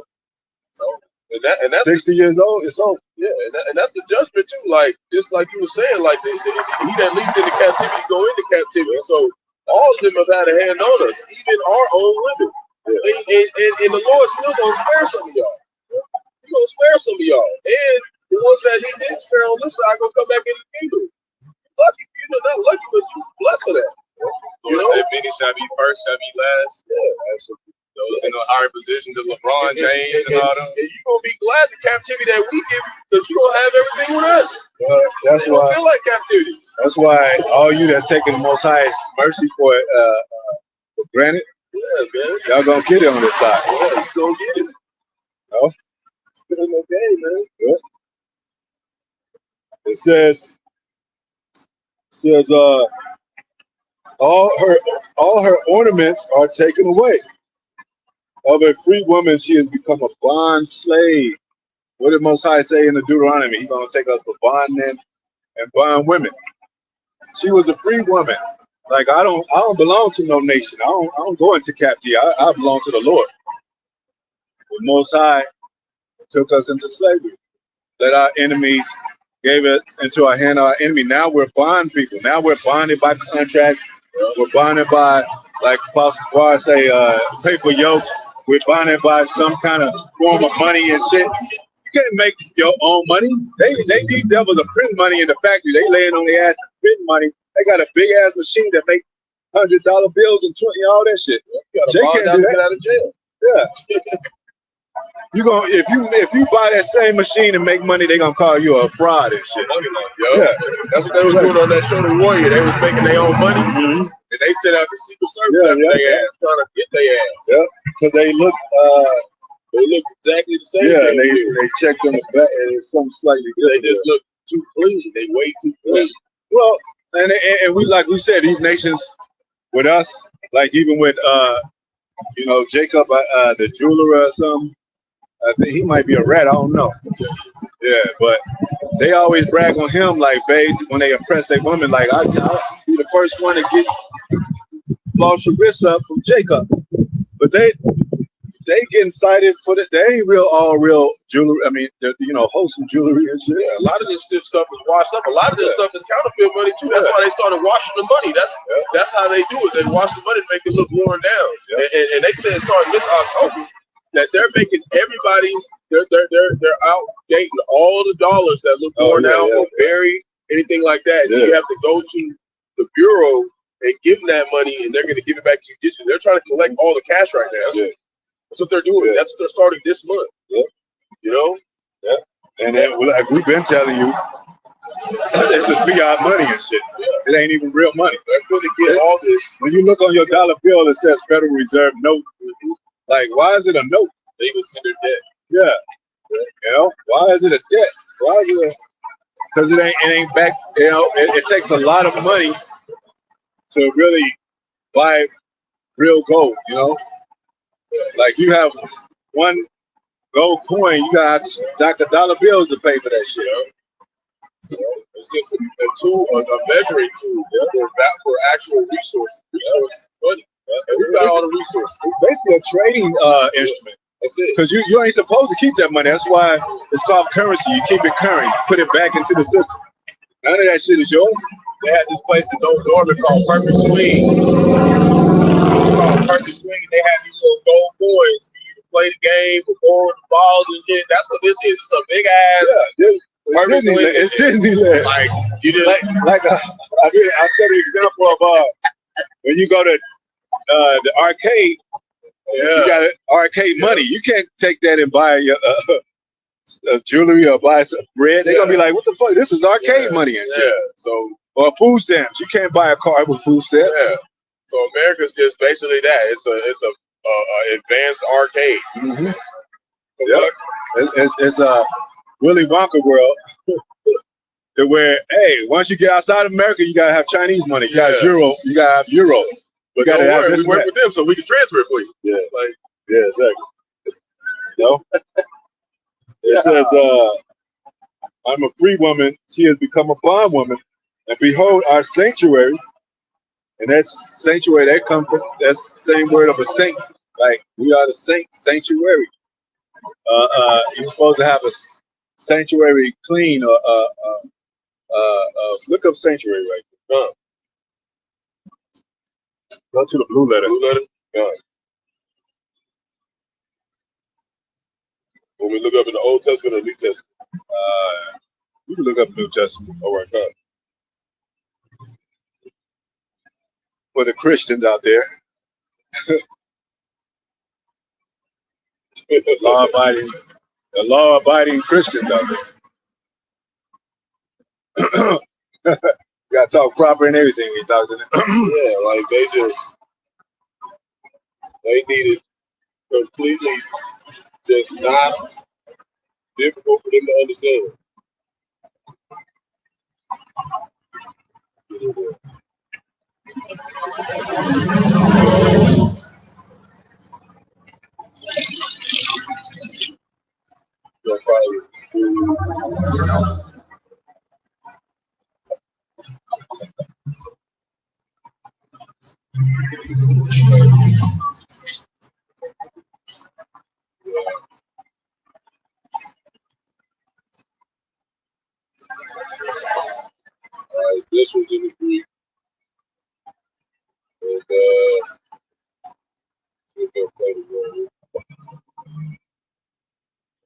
So, and that's 60 years old, it's over. Yeah, and that's the judgment too. Like, just like you were saying, like he that leads into captivity go into captivity. So all of them have had a hand on us, even our own women. And the Lord's still gonna spare some of y'all. He's gonna spare some of y'all. And the ones that he didn't spare on this side gonna come back in the kingdom. Lucky, not lucky, but you blessed for that. You know, said many shall be first, shall be last. Yeah, absolutely. Those in the higher position to LeBron James and all them. And you're gonna be glad the captivity that we give you because you're gonna have everything with us. That's why feel like captivity. That's why all you that's taking the Most High's mercy for granted, man. Y'all gonna get it on this side. Yeah, you gonna get it. No, it's okay, man. Yeah. It says all her ornaments are taken away. Of a free woman, she has become a bond slave. What did Most High say in the Deuteronomy? He's gonna take us for bondmen and bond women. She was a free woman. Like I don't belong to no nation. I don't go into captivity. I belong to the Lord. The Most High took us into slavery. Let our enemies gave it into our hand, our enemy. Now we're bond people. Now we're bonded by contracts. We're bonded by, like Apostle Bar say, paper yokes. We're bonded by some kind of form of money and shit. You can't make your own money. These devils are printing money in the factory. They laying on their ass and printing money. They got a big ass machine that make $100 bills and 20, all that shit. Jay can't do that. Get out of jail. Yeah. You gonna if you buy that same machine and make money, they gonna call you a fraud and shit. Yeah, that's what they was doing on that show, The Warrior. They was making their own money, and they sent out the Secret Service after their ass, trying to get their ass. Yeah, because they look exactly the same. Yeah, they checked on the back, and it's something slightly different. They just look too clean. They way too clean. Well, and we like we said, these nations with us, like even with Jacob, the jeweler or something. I think he might be a rat. I don't know. Yeah, but they always brag on him like, babe, when they oppress their woman, like, I'll be the first one to get floss your wrists up from Jacob. But they getting cited for that. They ain't all real jewelry. I mean, wholesome jewelry and shit. Yeah, a lot of this stuff is washed up. A lot of this stuff is counterfeit money too. That's why they started washing the money. That's how they do it. They wash the money to make it look worn down. Yeah. And they said starting this October that they're making everybody they're out dating all the dollars that look worn down or buried, anything like that. Yeah. You have to go to the bureau and give them that money, and they're going to give it back to you. They're trying to collect all the cash right now. Yeah. That's what they're doing. Yeah. That's what they're starting this month. Yeah. You know? Yeah. And then, like we've been telling you, it's just fiat money and shit. Yeah. It ain't even real money. They're going to get all this. When you look on your dollar bill, it says Federal Reserve note. Like, why is it a note? They consider debt. Yeah. You know, why is it a debt? Why is it because it ain't back, it takes a lot of money to really buy real gold, Like you have one gold coin, you gotta have to stack of dollar bills to pay for that shit. It's just a tool, a measuring tool for actual resource money. And we got all the resources. It's basically a trading instrument. That's it. Because you ain't supposed to keep that money. That's why it's called currency. You keep it current, put it back into the system. None of that shit is yours. They had this place in North Norman called Perfect Swing. They had these little gold coins. You can play the game, record the balls and shit. That's what this is. It's a big ass. It's Disneyland. It's Disneyland. Like you did. I said the example of when you go to the arcade. Yeah. You got arcade money. You can't take that and buy jewelry or buy some bread. They're gonna be like, "What the fuck? This is arcade money and shit." Yeah. So or food stamps. You can't buy a car with food stamps. Yeah. So America's just basically that. It's a advanced arcade. Mm-hmm. Yeah. It's a Willy Wonka world. To where, hey, once you get outside of America, you gotta have Chinese money. You got euro. You gotta have euro. But don't worry, we work with them so we can transfer it for you. Yeah. Like, yeah, exactly. No. It says, I'm a free woman. She has become a bondwoman. And behold, our sanctuary. And that sanctuary, that's the same word of a saint. Like, we are the sanctuary. You're supposed to have a sanctuary clean. Look up sanctuary right there. Go to the blue letter. Blue letter? When we look up in the Old Testament or New Testament? You can look up New Testament. All right, God. For the Christians out there. The law-abiding Christians out there. You gotta talk proper and everything when you talk to them. Yeah, like they needed completely just not difficult for them to understand. This was in the Greek. And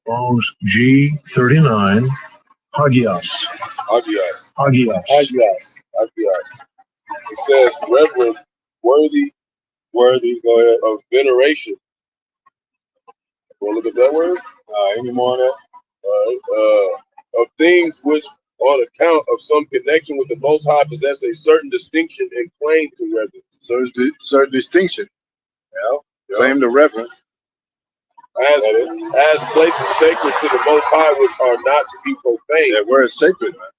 Strong's G39, Hagios. It says reverend, worthy, go ahead, of veneration. Want to look at that word? Any more on that? Of things which, on account of some connection with the Most High, possess a certain distinction and claim to reverence. So it's certain distinction. Claim to reverence. As places sacred to the Most High, which are not to be profaned. That word is sacred, man.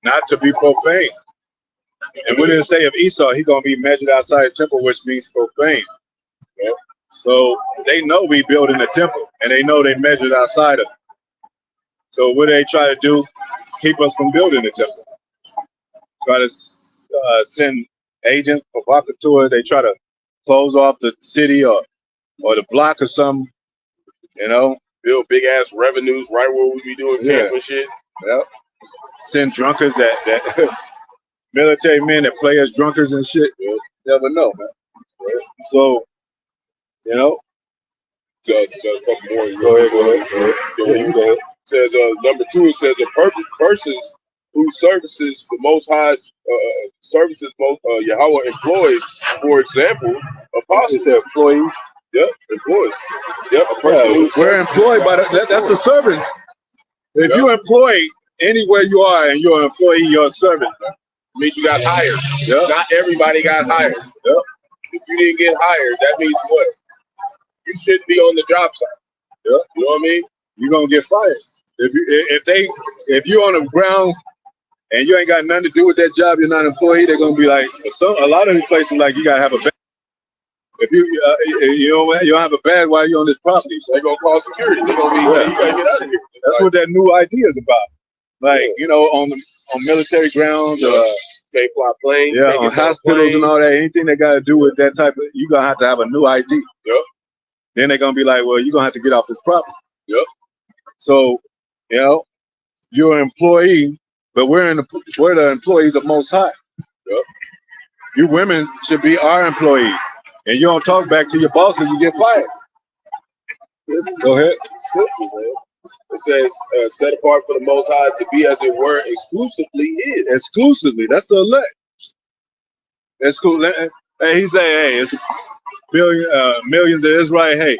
Not to be profane. And what did it say of Esau? He's gonna be measured outside the temple, which means profane. Yeah. So they know we building a temple, and they know they measured outside of it. So what do they try to do? Keep us from building the temple. Try to send agents, provocateurs. They try to close off the city or the block or something. Build big ass revenues right where we be doing camp and shit. Yep. Send drunkards that military men that play as drunkards and shit. You never know, man. So, Got a couple more. Go ahead. It says number 2. It says a persons who services the Most High's Yahweh employs. For example, apostles. Say employees. Yep, employees. Yep, we're employed by that's a servant. If you employ anywhere you are and you're an employee, you're a servant. Means you got hired. Yep. Not everybody got hired. Yep. If you didn't get hired, that means what? You shouldn't be on the job site. Yep. You know what I mean? You're gonna get fired. If you're on the grounds and you ain't got nothing to do with that job, you're not an employee. They're gonna be like a lot of these places like you gotta have a badge. If you don't have a badge while you're on this property, so they're gonna call security. They're gonna be you gotta get out of here. That's what that new idea is about. like on military grounds, can't fly planes. yeah, on hospitals and all that. Anything that got to do with that type of, you gonna have to have a new ID. Yep. Then they're gonna be like, well, you're gonna have to get off this property. Yep. So, you're an employee, but we're the employees of Most High. Yep. You women should be our employees, and you don't talk back to your bosses, you get fired. Go ahead. Simple, man. It says, set apart for the Most High to be, as it were, exclusively his. Exclusively. That's the elect. That's cool. Hey, he say, hey, it's millions of Israel. Hey,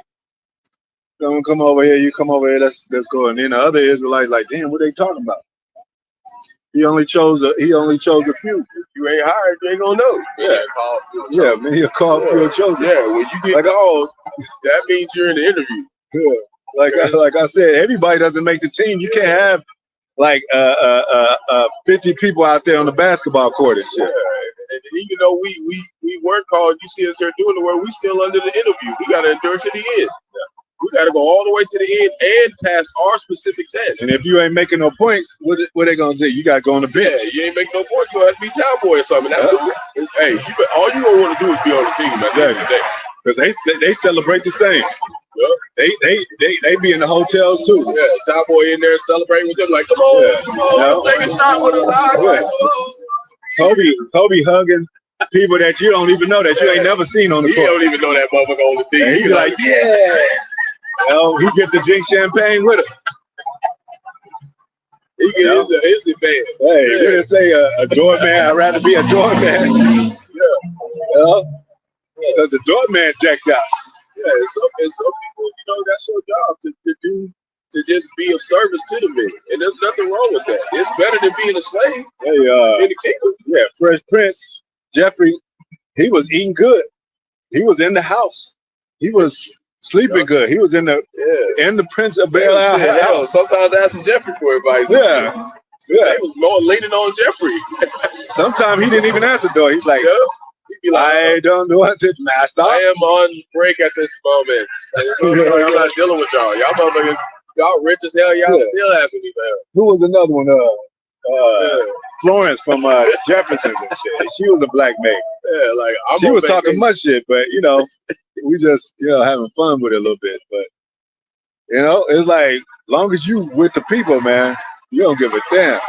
come over here. You come over here. Let's go. And then the other Israelites like, damn, what they talking about? He only chose a few. If you ain't hired, you ain't gonna know. Yeah, many are called, few are chosen. Yeah, when you get called, that means you're in the interview. Yeah. Like I said, everybody doesn't make the team. You can't have 50 people out there on the basketball court and shit. And even though we weren't called, you see us here doing the work, we still under the interview. We gotta endure to the end. We gotta go all the way to the end and pass our specific test. And if you ain't making no points, what they gonna say? You gotta go on the bench. Yeah, you ain't making no points, you gonna have to be town boy or something. That's cool. Hey, all you gonna want to do is be on the team at the end of the day. Because they celebrate the same. Yep. They be in the hotels too. Yeah, town boy in there celebrating with them like, come on, take a shot with us. Kobe hugging people that you don't even know, that you ain't never seen on the court. He don't even know that motherfucker on the team. And he be like, yeah. He get the drink champagne with him. He get his advance. Hey, we didn't say a doorman. I'd rather be a doorman. Because the doorman decked out. Yeah, and some people, that's your job to just be of service to the men. And there's nothing wrong with that. It's better than being a slave in the kingdom. Yeah, Fresh Prince, Jeffrey, he was eating good. He was in the house. He was sleeping good. He was in the Prince of Bel-Air house. Sometimes asking Jeffrey for advice. Yeah. He was more leaning on Jeffrey. Sometimes he didn't even answer the door. He's like, he'd be like, I don't know what to master. I am on break at this moment. I'm not dealing with y'all. Y'all motherfuckers, y'all rich as hell. Y'all still asking me for help. Who was another one? Florence from Jefferson and shit. She was a black maid. Yeah, like she was talking much shit, but we just having fun with it a little bit. But it's like, long as you with the people, man, you don't give a damn.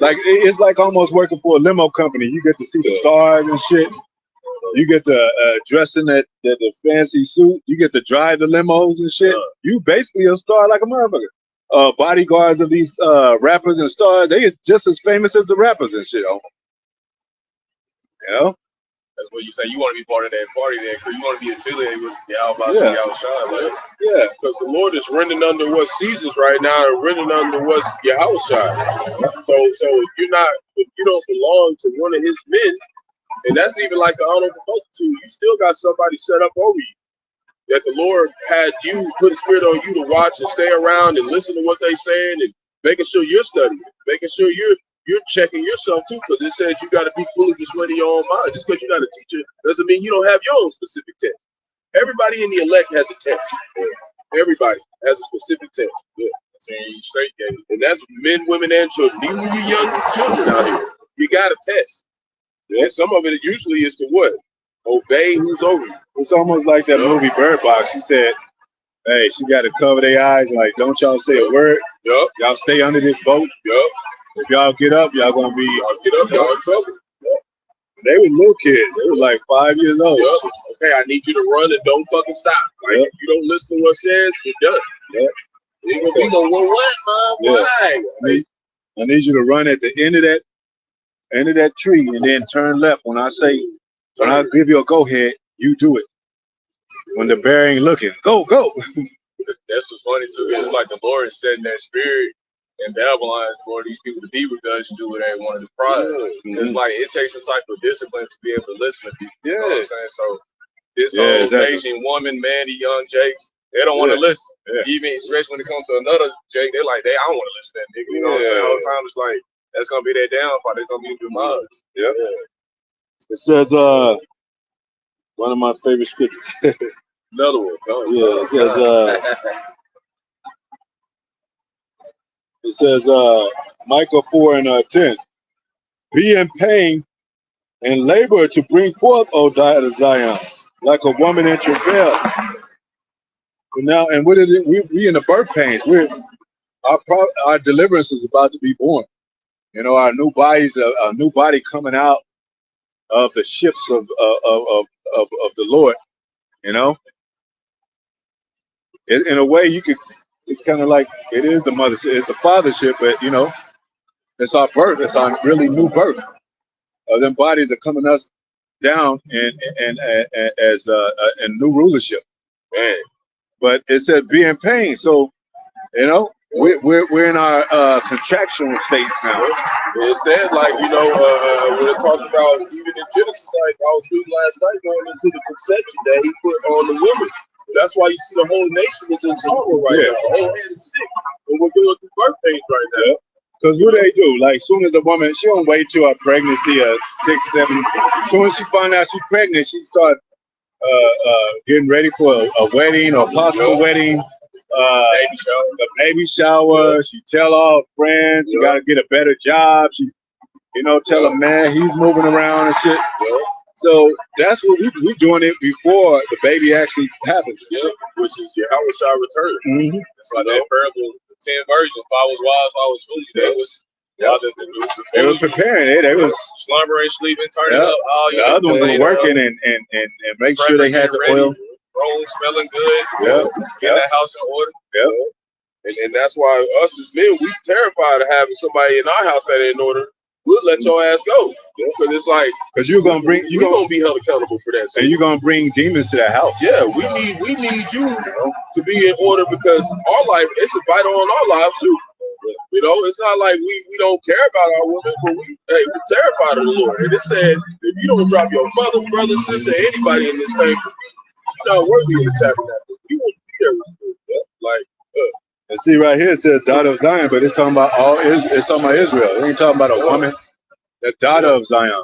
Like it's like almost working for a limo company. You get to see the stars and shit. You get to dress in the fancy suit. You get to drive the limos and shit. You basically a star like a motherfucker. Bodyguards of these rappers and stars, they just as famous as the rappers and shit. That's what you say. You want to be part of that party there, because you want to be affiliated with Y'all Shine. Because the Lord is rendering under what Caesar's right now, and rendering under what's Yahweh Shine. So you don't belong to one of his men, and that's even like the honorable multitude. You still got somebody set up over you that the Lord had you put a spirit on you to watch and stay around and listen to what they're saying, and making sure you're studying, making sure you're checking yourself too, because it says you got to be fully persuaded in your own mind. Just because you're not a teacher doesn't mean you don't have your own specific test. Everybody in the elect has a test. Everybody has a specific test. Straight game. And that's men, women, and children. Even when you young children out here, you got a test. And some of it usually is to what? Obey who's over you. It's almost like that movie Bird Box. She said, hey, she got to cover their eyes. Like, don't y'all say a word. Y'all stay under this boat. If y'all get up, y'all gonna be. Y'all get up, y'all in trouble. They were little kids. They were like 5 years old. Okay, I need you to run and don't fucking stop. Like, if you don't listen to what says, you're done. You're gonna be going, well, what, Mom? Why? I need you to run at the end of that tree and then turn left. When I give you a go ahead, you do it. When the bear ain't looking, go. That's what's funny too. It's like the Lord is setting that spirit in Babylon for these people to be with us and do what they want to do prior. It's like it takes some type of discipline to be able to listen to people. You know what I'm saying? So this old Asian woman, man, the young Jakes, they don't want to listen. Even especially when it comes to another Jake, they're like, I don't want to listen to that nigga. You know what I'm saying? All the time it's like that's gonna be their downfall. They're gonna be through mugs. It says one of my favorite scriptures. Another one. It says Micah 4 and 10. Be in pain and labor to bring forth, O daughter of Zion, like a woman in travail. And now, and what is it? We in the birth pains. Our deliverance is about to be born. You know, our new bodies, a new body coming out of the ships of the Lord. You know, in a way, you could. It's kind of like it is the mothership, it's the fathership, but you know, it's our birth. It's our really new birth. Them bodies are coming us down and as in new rulership. Man. But it says be in pain. So you know, we're in our contractional states now. It said like, you know, when it talked about even in Genesis, like I was reading last night, going into the conception that he put on the woman. That's why you see the whole nation is in sorrow right now. The whole head is sick, and we're going through birth pains right now. Because what they do, like, soon as a woman, she don't wait till her pregnancy, 6, 7. As soon as she find out she's pregnant, she start getting ready for a wedding or possible wedding, a baby shower. She tell all her friends, you got to get a better job. She, you know, tell a man he's moving around and shit. So that's what we doing it before the baby actually happens. Which is your how shall return. Mm-hmm. It's like that parable, the 10 versions. If I was wise, I was foolish. They was preparing. They was slumbering, sleeping, turning up. The other ones were working and make sure they had the oil. Rolling, smelling good. Get that house in order. And that's why us as men, we terrified of having somebody in our house that ain't in order. We'll let your ass go. Because it's like, because you're gonna be held accountable for that. And you're gonna bring demons to that house. Yeah, we need you to be in order, because our life, it's a vital on our lives too. You know, it's not like we don't care about our women, but we're terrified of the Lord. And it said, if you don't drop your mother, brother, sister, anybody in this thing, you're not worthy of the tabernacle. You won't be there with you. Like, and see right here it says daughter of Zion, but it's talking about it's talking about Israel. It ain't talking about a woman, the daughter of Zion.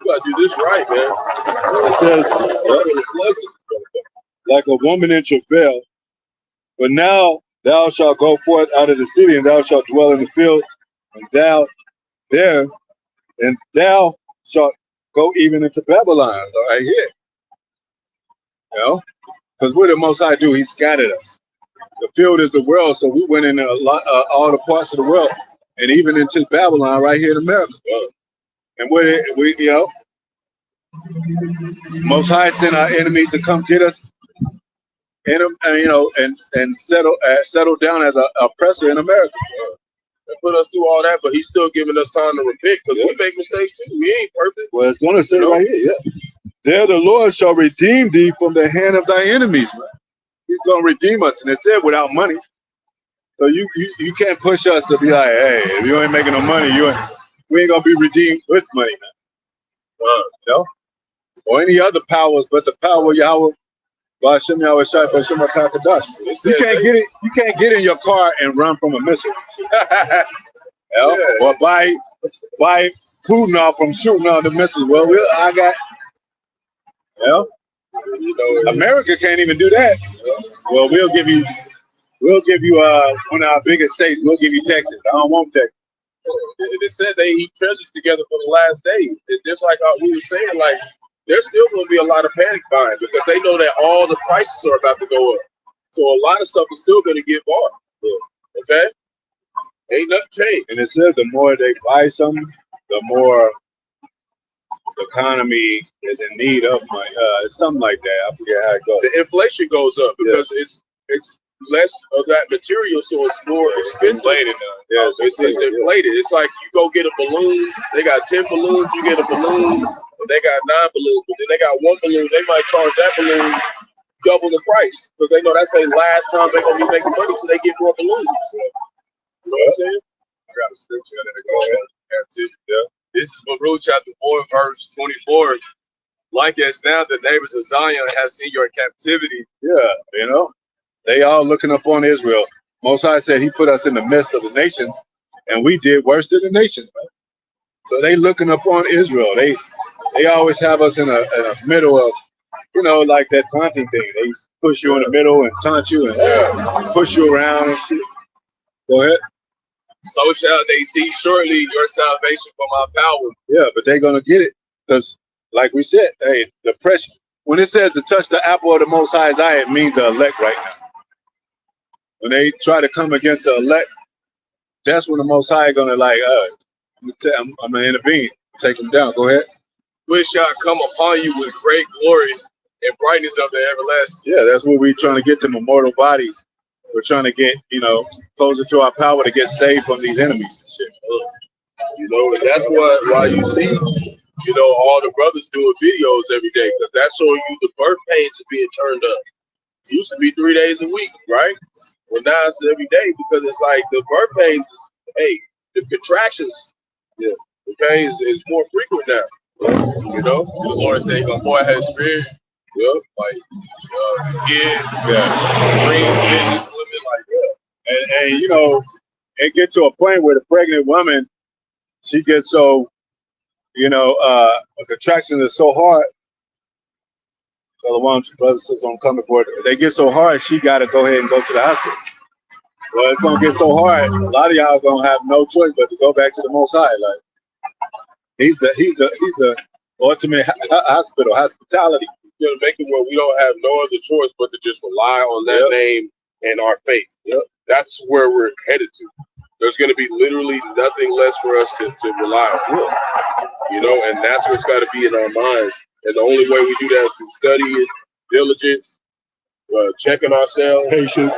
You gotta do this right, man. It says like a woman in travail, but now thou shalt go forth out of the city, and thou shalt dwell in the field, and thou shalt go even into Babylon, right here. You know, because what did Most High do? He scattered us. The field is the world, so we went in all the parts of the world, and even into Babylon, right here in America. And we you know, Most High sent our enemies to come get us, and you know, and settle down as an oppressor in America. And put us through all that, but he's still giving us time to repent, because we make mistakes too. We ain't perfect. Well, it's going to say right here, there the Lord shall redeem thee from the hand of thy enemies, man. He's going to redeem us, and it said without money. So you can't push us to be like, hey, if you ain't making no money, we ain't going to be redeemed with money, man. You know? Or any other powers, but the power of Yahweh. You can't get it. You can't get in your car and run from a missile. Or buy food off from shooting on the missiles. Well, I got. You know, America can't even do that. Well, we'll give you one of our biggest states. We'll give you Texas. I don't want Texas. It said they eat treasures together for the last days. It's just like we were saying, like, there's still going to be a lot of panic buying, because they know that all the prices are about to go up. So a lot of stuff is still going to get bought. Okay? Ain't nothing changed. And it says the more they buy something, the more the economy is in need of money. It's something like that. I forget how it goes. The inflation goes up because it's less of that material, so it's more expensive. It's inflated. It's like you go get a balloon. They got 10 balloons. You get a balloon. They got 9 balloons, but then they got 1 balloon. They might charge that balloon double the price, because they know that's their last time they're gonna be making money, so they get more balloons. You know what I'm saying? I got a scripture that go ahead. This is Baruch chapter 4, verse 24. Like as now the neighbors of Zion have seen your captivity. Yeah, you know, they all looking up on Israel. Most High said he put us in the midst of the nations, and we did worse than the nations, man. So they looking up on Israel. They always have us in a middle of, you know, like that taunting thing. They push you in the middle and taunt you and push you around and shit. Go ahead. So shall they see shortly your salvation from my power. Yeah, but they're gonna get it because, like we said, hey, the pressure. When it says to touch the apple of the Most High's eye, it means the elect right now. When they try to come against the elect, that's when the Most High gonna like, I'm gonna intervene, take them down. Go ahead. Which shall come upon you with great glory and brightness of the everlasting. Yeah, that's what we're trying to get them immortal bodies. We're trying to get, closer to our power to get saved from these enemies and shit. You know, and that's why you see, all the brothers doing videos every day, because that's showing you the birth pains are being turned up. It used to be 3 days a week, right? Well, now it's every day because it's like the birth pains is, the contractions, okay, is more frequent now. The Lord said He's gonna pour out His Spirit. Like kids, dreams, visions, living like that. And it gets to a point where the pregnant woman, she gets so, a contraction is so hard. So the one brothers says on coming board, they get so hard, she got to go ahead and go to the hospital. Well, it's gonna get so hard. A lot of y'all gonna have no choice but to go back to the Most High. Like he's the ultimate hospitality. He's gonna make it where we don't have no other choice but to just rely on that name and our faith. That's where we're headed to. There's gonna be literally nothing less for us to rely on. And that's what's got to be in our minds. And the only way we do that is through studying, diligence, checking ourselves, patience,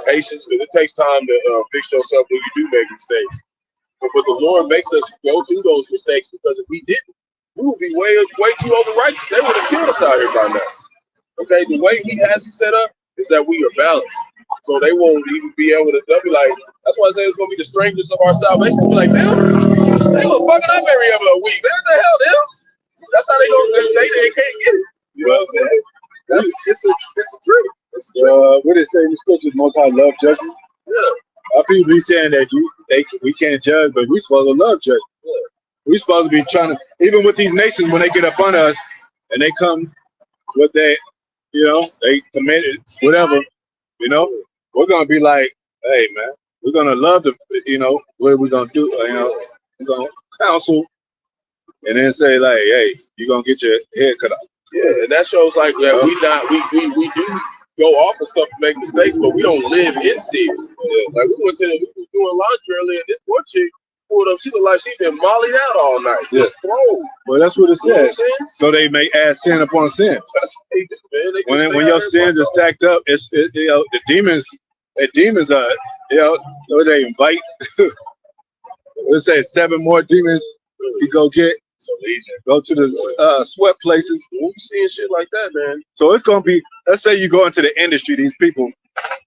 patience, because it takes time to fix yourself when you do make mistakes. But the Lord makes us go through those mistakes, because if we didn't, we would be way too over-righteous. They would have killed us out here by now. Okay, the way He has it set up is that we are balanced. So they won't even be able to, they'll be like, that's why I say it's going to be the strangers of our salvation. They'll be like, they look fucking up every other week. Man, what the hell, them? That's how they go, they can't get it. You know what I'm saying? It's a trick. It's a trick. What it say in the scriptures, Most High love judgment. Yeah. Our people be saying that we can't judge, but we supposed to love judgment. We supposed to be trying to, even with these nations, when they get up on us and they come with that, they committed whatever, we're gonna be like, hey man, we're gonna love the, what are we gonna do? We're gonna counsel and then say like, hey, you're gonna get your head cut off. Yeah, and that shows like that we do go off and stuff and make mistakes, but we don't live in sin. Like we were doing laundry earlier, and this one chick pulled up, she looked like she'd been mollied out all night. Just thrown. Well, that's what it says. So they may add sin upon sin. That's what they do, man. When your sins are stacked up, it's the demons. The demons are, they invite. Let's say 7 more demons you go get. Go to the sweat places. When you seeing shit like that, man. So it's gonna be. Let's say you go into the industry, these people,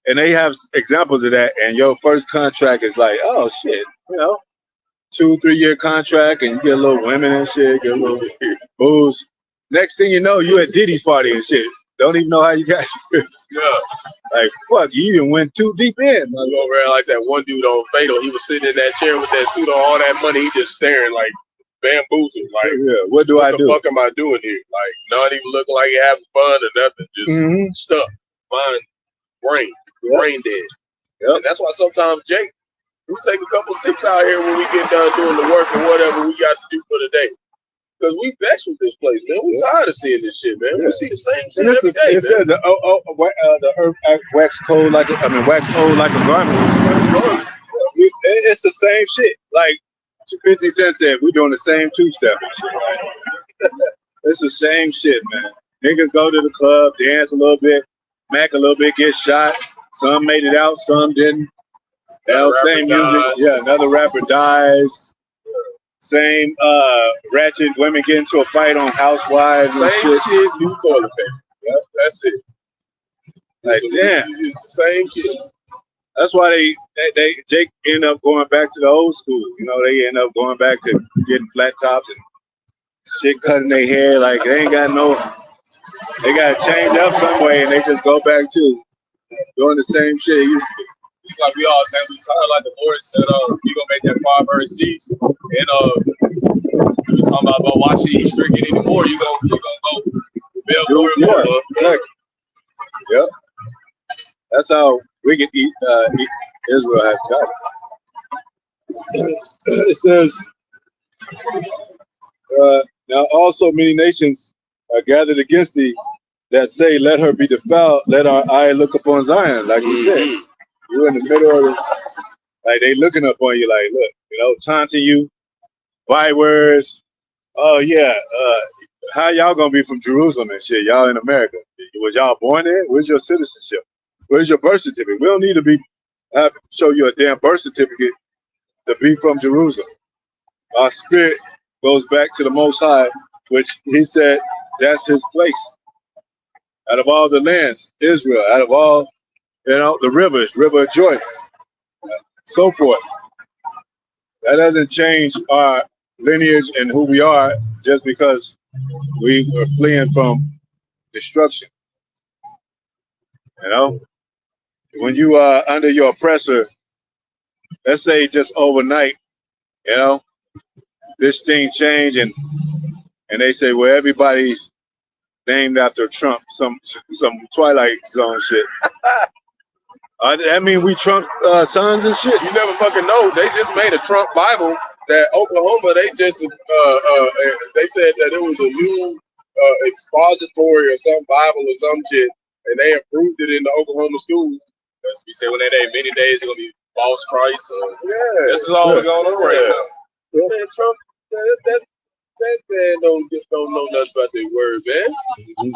and they have examples of that, and your first contract is like, oh shit, 2-3 year contract, and you get a little women and shit, get a little booze. Next thing you know, you at Diddy's party and shit. Don't even know how you got. Like fuck, you even went too deep in. You over there like that one dude on Fatal. He was sitting in that chair with that suit on, all that money. He just staring like bamboozled. Like, what do I do? What the fuck am I doing here? Like, not even looking like you're having fun or nothing. Just stuck. Mind, brain dead. And that's why sometimes, Jake, we take a couple sips out here when we get done doing the work or whatever we got to do for the day. Because we vexed with this place, man. We tired of seeing this shit, man. We see the same shit every day, it said the earth wax cold like wax old like a garment. It's the same shit. Like 50 Cent said, we're doing the same two-step and shit, right? It's the same shit, man. Niggas go to the club, dance a little bit, mac a little bit, get shot. Some made it out, some didn't. Same music. Yeah, another rapper dies. Same ratchet women get into a fight on Housewives and shit. New toilet paper. That's it. Like, damn. Same shit. That's why Jake end up going back to the old school. They end up going back to getting flat tops and shit cutting their hair. Like they ain't got they got to change up some way, and they just go back to doing the same shit it used to be. It's like we all saying we tired, like the Lord said, we gonna make that Proverbs 6. And we was talking about why should he strict it anymore? You gonna go build more and more. Exactly. Yep. That's how wicked Israel has got it. It says, now also many nations are gathered against thee that say, let her be defiled, let our eye look upon Zion. Like you said, you're in the middle of it, like they looking up on you like, look, taunting you, bywords. Oh yeah, how y'all gonna be from Jerusalem and shit? Y'all in America. Was y'all born there? Where's your citizenship? Where's your birth certificate? We don't need to show you a damn birth certificate to be from Jerusalem. Our spirit goes back to the Most High, which he said that's his place. Out of all the lands, Israel, out of all, the rivers, River of Jordan, so forth. That doesn't change our lineage and who we are just because we were fleeing from destruction. When you are under your oppressor, let's say just overnight, this thing changed and they say, well, everybody's named after Trump, some Twilight Zone shit. That mean we Trump sons and shit? You never fucking know. They just made a Trump Bible that Oklahoma, they just, they said that it was a new expository or some Bible or some shit, and they approved it in the Oklahoma schools. As we say, when they day many days, it's going to be false Christ. Yeah. This is all going on right now. Yeah. Man, Trump, that man don't know nothing about their word, man. Mm-hmm.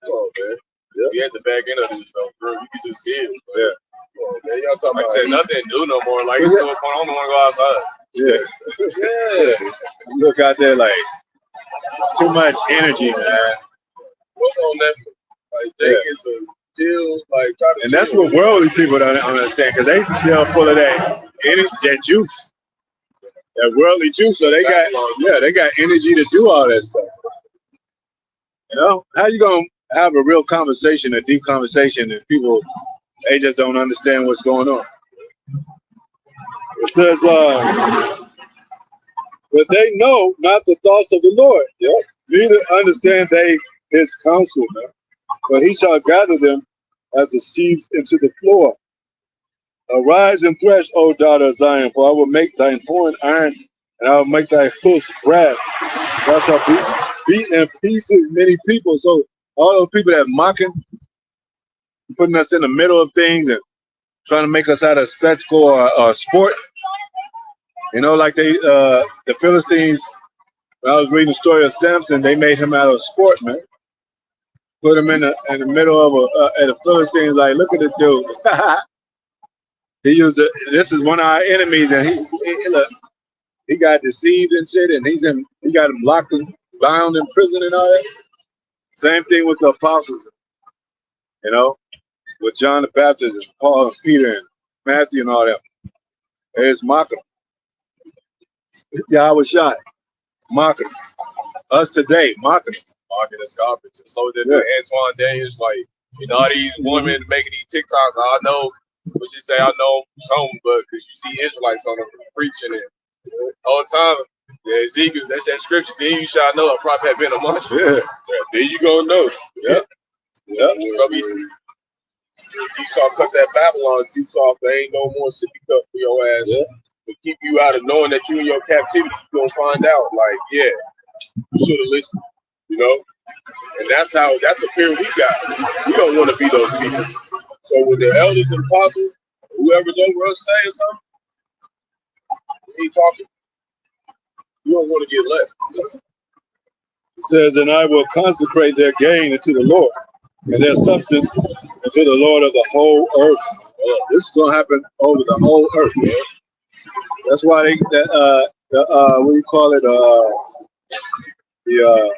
Come on, man. We at the back end of this stuff, bro. You can just see it. Yeah. Come on, man. Y'all talking like about I said, nothing new no more. Like, it's to a point, I don't want to go outside. Yeah. You look out there like too much energy, man. What's on Netflix? Like, they get some chills, like, and that's what worldly people don't understand, because they still full of that energy, that juice, that worldly juice. So they got energy to do all that stuff. How you gonna have a real conversation, a deep conversation, and people, they just don't understand what's going on? It says, but they know not the thoughts of the Lord. Neither understand they his counsel, man. But he shall gather them as the seeds into the floor. Arise and thresh, O daughter of Zion, for I will make thine horn iron, and I will make thy hoofs brass. Thou shalt beat in pieces many people. So all those people that mocking, putting us in the middle of things and trying to make us out of spectacle or sport. Like the Philistines, when I was reading the story of Samson, they made him out of sport, man. Put him in the middle of and the Philistines, like, look at this dude. This is one of our enemies, and he got deceived and shit, and he got him locked and bound in prison and all that. Same thing with the apostles, with John the Baptist and Paul and Peter and Matthew and all that. It's mocking. Yahweh Shai, mocking. Us today, mocking. Mocking the scoffers. And so did Antoine Daniels, like, all these women making these TikToks. I know what you say, I know some, but because you see Israelites on them preaching it all the time. Ezekiel, that's that scripture. Then you shall know a prophet had been among us. Then you gonna know. Esau cut that Babylon too soft. There ain't no more sippy cup for your ass to keep you out of knowing that you in your captivity. You gonna find out, like, you should have listened, And that's the fear we got. We don't want to be those people. So when the elders and apostles, whoever's over us saying something, he talking, you don't want to get left. It says, and I will consecrate their gain unto the Lord, and their substance unto the Lord of the whole earth. This is gonna happen over the whole earth. That's why what do you call it? The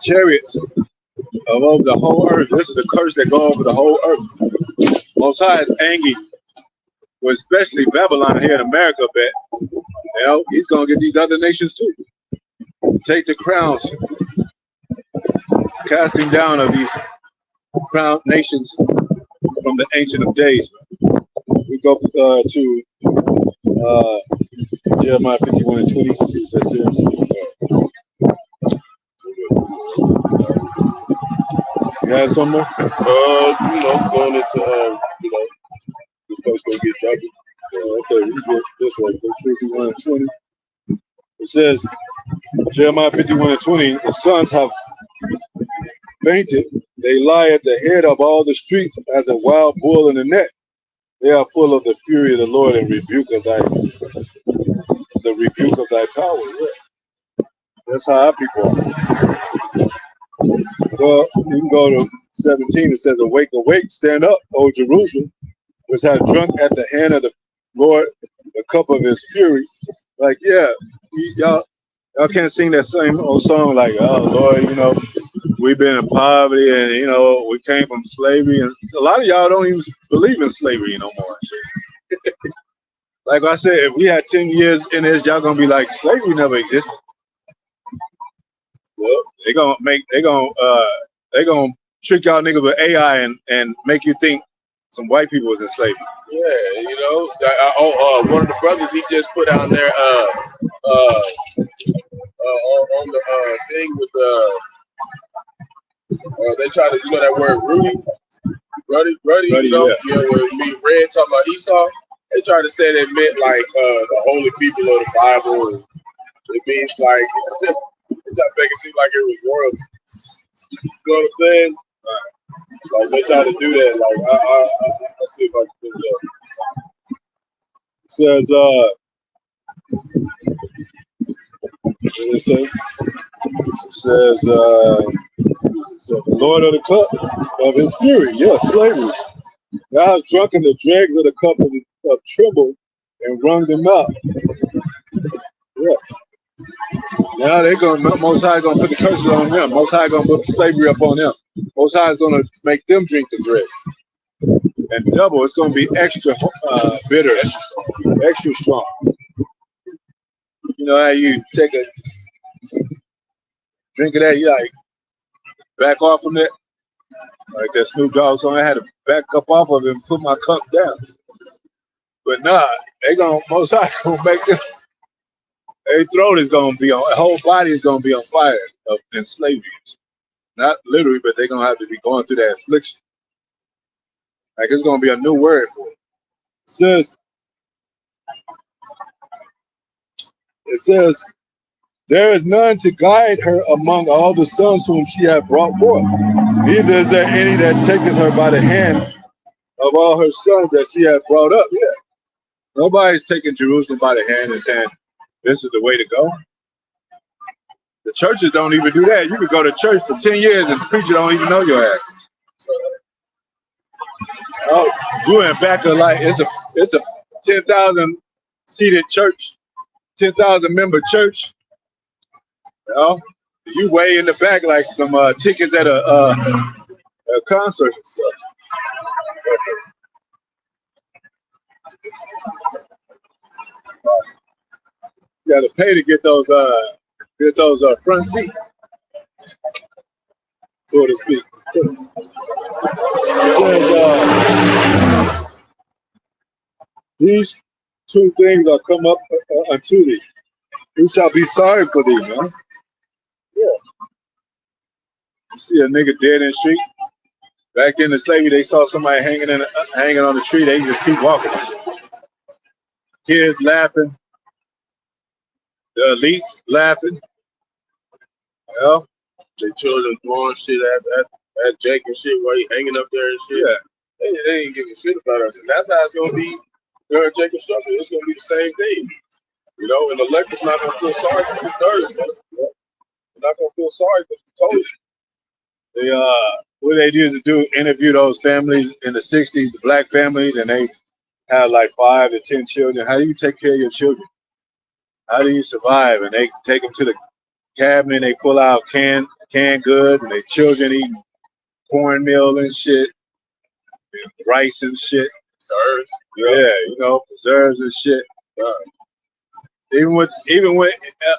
chariots of over the whole earth. This is the curse that go over the whole earth. Most High is angry, with especially Babylon here in America. But he's gonna get these other nations too. Take the crowns, casting down of these crowned nations from the Ancient of Days. We go to Jeremiah 51:20. See what that says. You have something more? Going into, this place gonna get double. Okay, we get this one. 51 and 20. It says, Jeremiah 51 and 20, the sons have fainted. They lie at the head of all the streets as a wild bull in the net. They are full of the fury of the Lord and rebuke of thy power. Yeah. That's how our people are. Well, you can go to 17. It says, awake, awake, stand up, O Jerusalem, which had drunk at the hand of the Lord the cup of his fury. Like, yeah, y'all can't sing that same old song like, oh, Lord, we've been in poverty and, we came from slavery. And a lot of y'all don't even believe in slavery no more. Like I said, if we had 10 years in this, y'all going to be like, slavery never existed. Well, they gonna trick y'all niggas with AI and make you think some white people was in slavery. Yeah, one of the brothers he just put on there on the thing with they try to that word Ruddy, yeah, where it mean red talking about Esau. They tried to say that meant like the holy people of the Bible. It means like they try to make it seem like it was royalty. You know what I'm saying? Like they try to do that. Like I see if I can do that. It says the Lord of the cup of his fury, slavery. Thou hast drunken the dregs of the cup of trouble and wrung them out. Yeah. Now they're gonna Most High gonna put the curses on them. Most High gonna put slavery up on them. Most High is gonna make them drink the dregs. And double, it's gonna be extra bitter, extra strong. You know how you take a drink of that, you like back off from it? Like that Snoop Dogg song, I had to back up off of it and put my cup down. But nah, Most High gonna make them. Their throat is gonna be on, whole body is gonna be on fire in slavery. Not literally, but they're gonna have to be going through that affliction. Like it's gonna be a new word for it. It says, there is none to guide her among all the sons whom she hath brought forth. Neither is there any that taketh her by the hand of all her sons that she hath brought up. Yeah. Nobody's taking Jerusalem by the hand and saying, this is the way to go. The churches don't even do that. You could go to church for 10 years and the preacher don't even know your asses. Oh, you in back of like, it's a 10,000 seated church, 10,000 member church. You way in the back like some tickets at a concert and stuff. You got to pay to get those front seats, so to speak. It says, these two things are come up unto thee. Who shall be sorry for thee, man? Yeah. You see a nigga dead in the street. Back in the slavery, they saw somebody hanging on the tree. They just keep walking. Kids laughing. The elites laughing. Yeah. Their children throwing shit at Jake and shit while he hanging up there and shit. Yeah. They ain't giving shit about us. And that's how it's gonna be during Jake construction. It's gonna be the same thing. And the electors not gonna feel sorry for 2/3. They're not gonna feel sorry because we told you. What they used to do, interview those families in the 60s, the black families, and they have like 5 to 10 children. How do you take care of your children? How do you survive? And they take them to the cabinet and they pull out canned goods and their children eating cornmeal and shit, and rice and shit. Preserves. Yeah, preserves and shit. Even with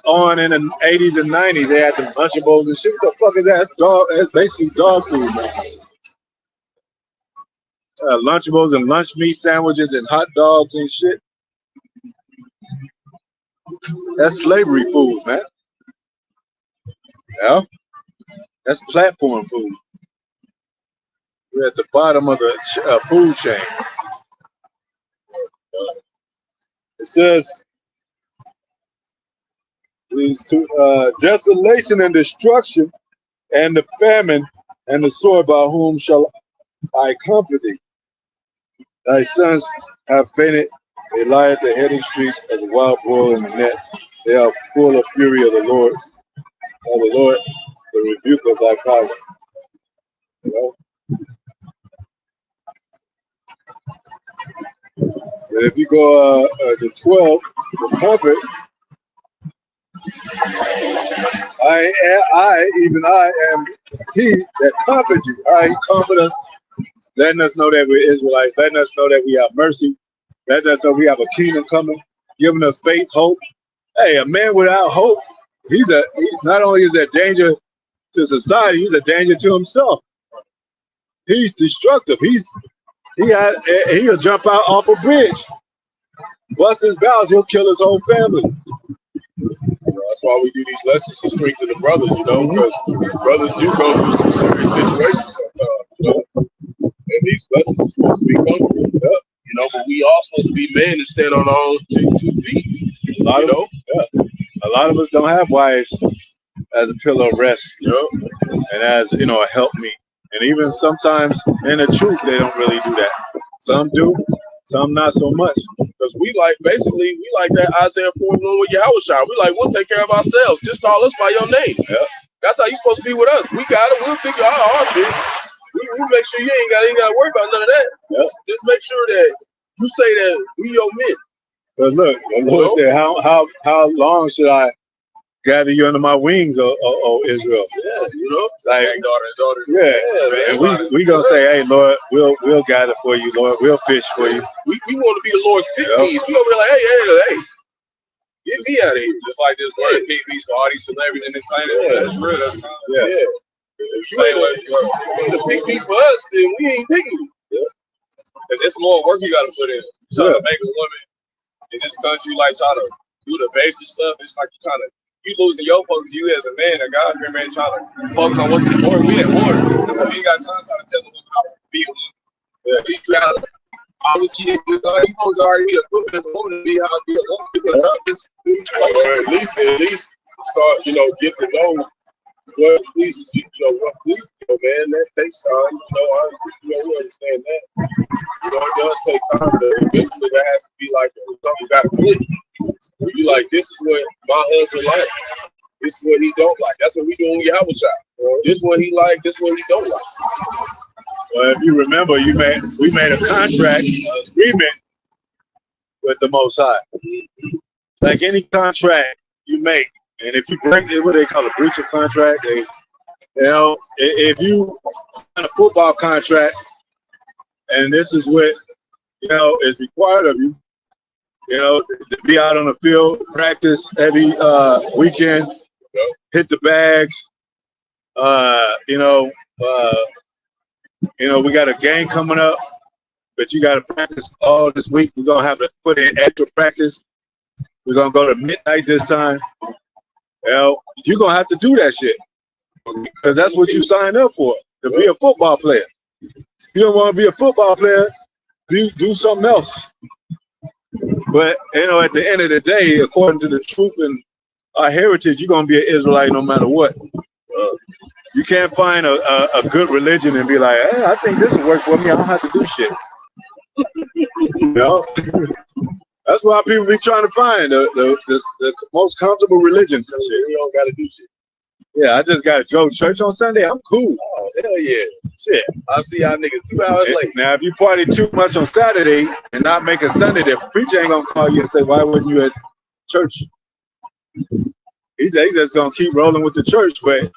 on in the 80s and 90s, they had the Lunchables and shit. What the fuck is that? That's basically dog food, man. Lunchables and lunch meat sandwiches and hot dogs and shit. That's slavery food, man. Yeah, that's platform food. We're at the bottom of the food chain. It says, leads to desolation and destruction, and the famine and the sword. By whom shall I comfort thee? Thy sons have fainted. They lie at the head of the streets as a wild bull in the net. They are full of fury of the Lord, the rebuke of thy power. You know? And if you go to 12, the comfort, even I am he that comfort you. All right, he comfort us, letting us know that we're Israelites, letting us know that we have mercy, letting us know we have a kingdom coming, giving us faith, hope. Hey, a man without hope, he not only is a danger to society, he's a danger to himself. He's destructive. He'll jump out off a bridge, bust his bowels, he'll kill his whole family. That's why we do these lessons to strengthen the brothers, because brothers do go through some serious situations sometimes, And these lessons are supposed to be comfortable, but we all supposed to be men and stand on our own two feet, A lot of us don't have wives as a pillar of rest, and as a helpmeet. And even sometimes in the truth, they don't really do that. Some do, some not so much. Because we like that Isaiah 41 with Yahushua. We like, we'll take care of ourselves. Just call us by your name. Yeah. That's how you supposed to be with us. We got it. We'll figure out our shit. We make sure you ain't got to worry about none of that. Yeah. Just make sure that you say that we your men. But look, the Lord said, how long should I gather you under my wings, O Israel? Yeah, like daughter. Yeah, and we gonna say, hey, Lord, we'll gather for you, Lord. We'll fish for you. We want to be the Lord's pick-me's. We gonna be like, hey, get me out of here. Just like this word pick-me's for all these celebrities and entertainers. That's real. That's kind of If you ain't a pick-me for us, then we ain't picking you. Because it's more work you got to put in. Try to make a woman in this country try to do the basic stuff. It's like you losing your focus. You as a man, a God here, man, trying to focus on what's important. We at war. We ain't got time to tell them how to be a woman. Teach you how to. You supposed to already be equipped as a woman to be how to be a woman. Because at least start, get to know what pleases you, what pleases you, man. That takes time, we understand that. It does take time. Eventually, there has to be something got to click. You like, this is what my husband like. This is what he don't like. That's what we doing with Yahushua. This is what he like. This is what he don't like. Well, if you remember, we made a contract, agreement with the Most High. Like any contract you make, and if you break it, what they call a breach of contract, if you sign a football contract, and this is what is required of you, to be out on the field, practice every weekend, hit the bags, we got a game coming up, but you got to practice all this week. We're going to have to put in extra practice. We're going to go to midnight this time. You're going to have to do that shit because that's what you signed up for, to be a football player. You don't want to be a football player, do something else. But, at the end of the day, according to the truth and our heritage, you're going to be an Israelite no matter what. You can't find a good religion and be like, hey, I think this will work for me. I don't have to do shit. That's why people be trying to find the most comfortable religions and shit. You don't got to do shit. Yeah, I just got to go to church on Sunday. I'm cool. Oh, hell yeah. Shit. I'll see y'all niggas 2 hours late. Now, if you party too much on Saturday and not make a Sunday, the preacher ain't going to call you and say, why wouldn't you at church? He's just going to keep rolling with the church, but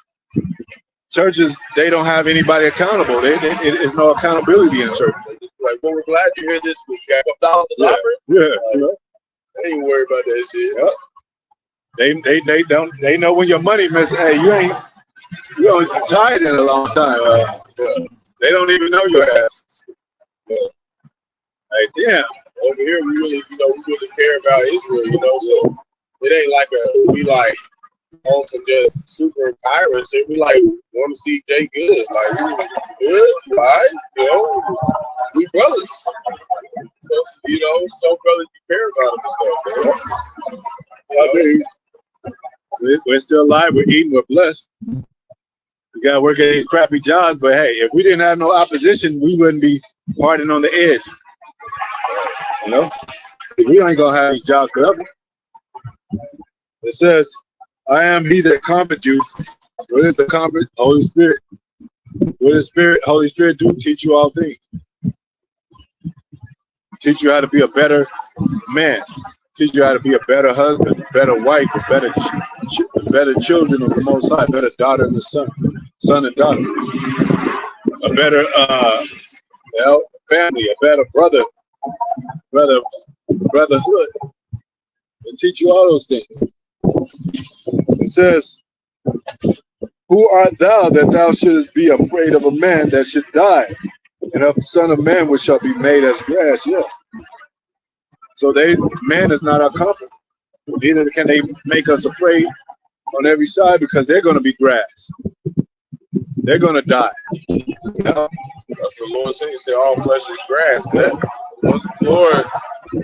churches, they don't have anybody accountable. There's no accountability in church. Like, well, we're glad you're here this week. You got $5 to offer? Yeah. They ain't worried about that shit. They know when your money missing. Hey, you ain't tied in a long time. They don't even know your ass. Hey, damn. Over here, we really care about Israel, so it ain't like we like on some just super tyrants. We like want to see Jay good. Like, we good, right? We brothers. So You know, some brothers you care about them and stuff, man. You know? We're still alive. We're eating. We're blessed. We got to work at these crappy jobs. But hey, if we didn't have no opposition, we wouldn't be partying on the edge. You know, we ain't gonna have these jobs forever. It says, "I am He that comforts you." What is the comfort? Holy Spirit. What does Holy Spirit do? Teach you all things. Teach you how to be a better man. Teach you how to be a better husband, a better wife, better children of the Most High, better daughter and the son and daughter, a better family, a better brotherhood. And teach you all those things. It says, "Who art thou that thou shouldest be afraid of a man that should die, and of the Son of Man which shall be made as grass?" Yeah. So man is not our comfort. Neither can they make us afraid on every side, because they're going to be grass. They're going to die. You know? That's the Lord saying. He said, all flesh is grass. Once the Lord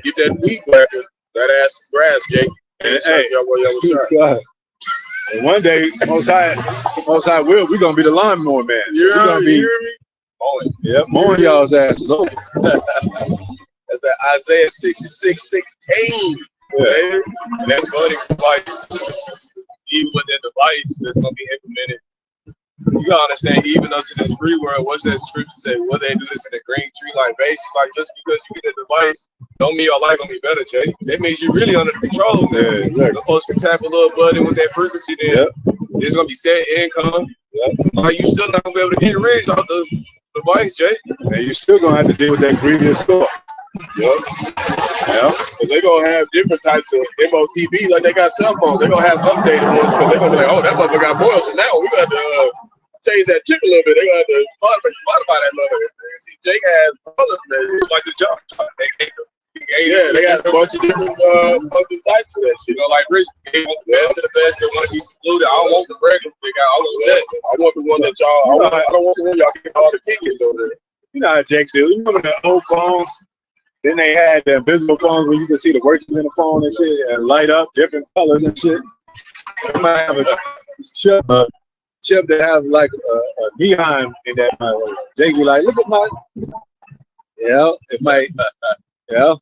get that wheat back, that ass is grass, Jake. And, and one day, Most High will, we're going to be the lawnmower man. So we're going to be mowing y'all's asses over. That's that Isaiah 66:16. Yeah. And that's funny, like, even with that device that's going to be implemented, you gotta understand, even us in this free world, what's that scripture say? What they do this in a green tree like base? Like, just because you get a device, don't mean your life gonna be better, Jay. That means you're really under the control. Yeah, exactly. The folks can tap a little button with that frequency, then there's gonna be set income. Like, you still not gonna be able to get rich off the device, Jay. And you're still gonna have to deal with that grievous thought. But they're gonna have different types of MOTB, like they got cell phones. They're gonna have updated ones, because they're gonna be like, oh, that motherfucker got boils, so now we got to change that chip a little bit. They're gonna have to modify that little bit. See, Jake has other things like the jump. They got a bunch of different other types of that shit. You know, like Rich, they want the best of the best. They want to be secluded. I don't want the regular thing. I want that. I want the one that y'all. I don't want the one y'all get all the kids over there. You know how Jake do. You remember the old phones? Then they had the invisible phones where you could see the workings in the phone and shit, and light up different colors and shit. You might have a chip that have like a neon in that. Jake be like, look at my. Yeah, it might. Yeah.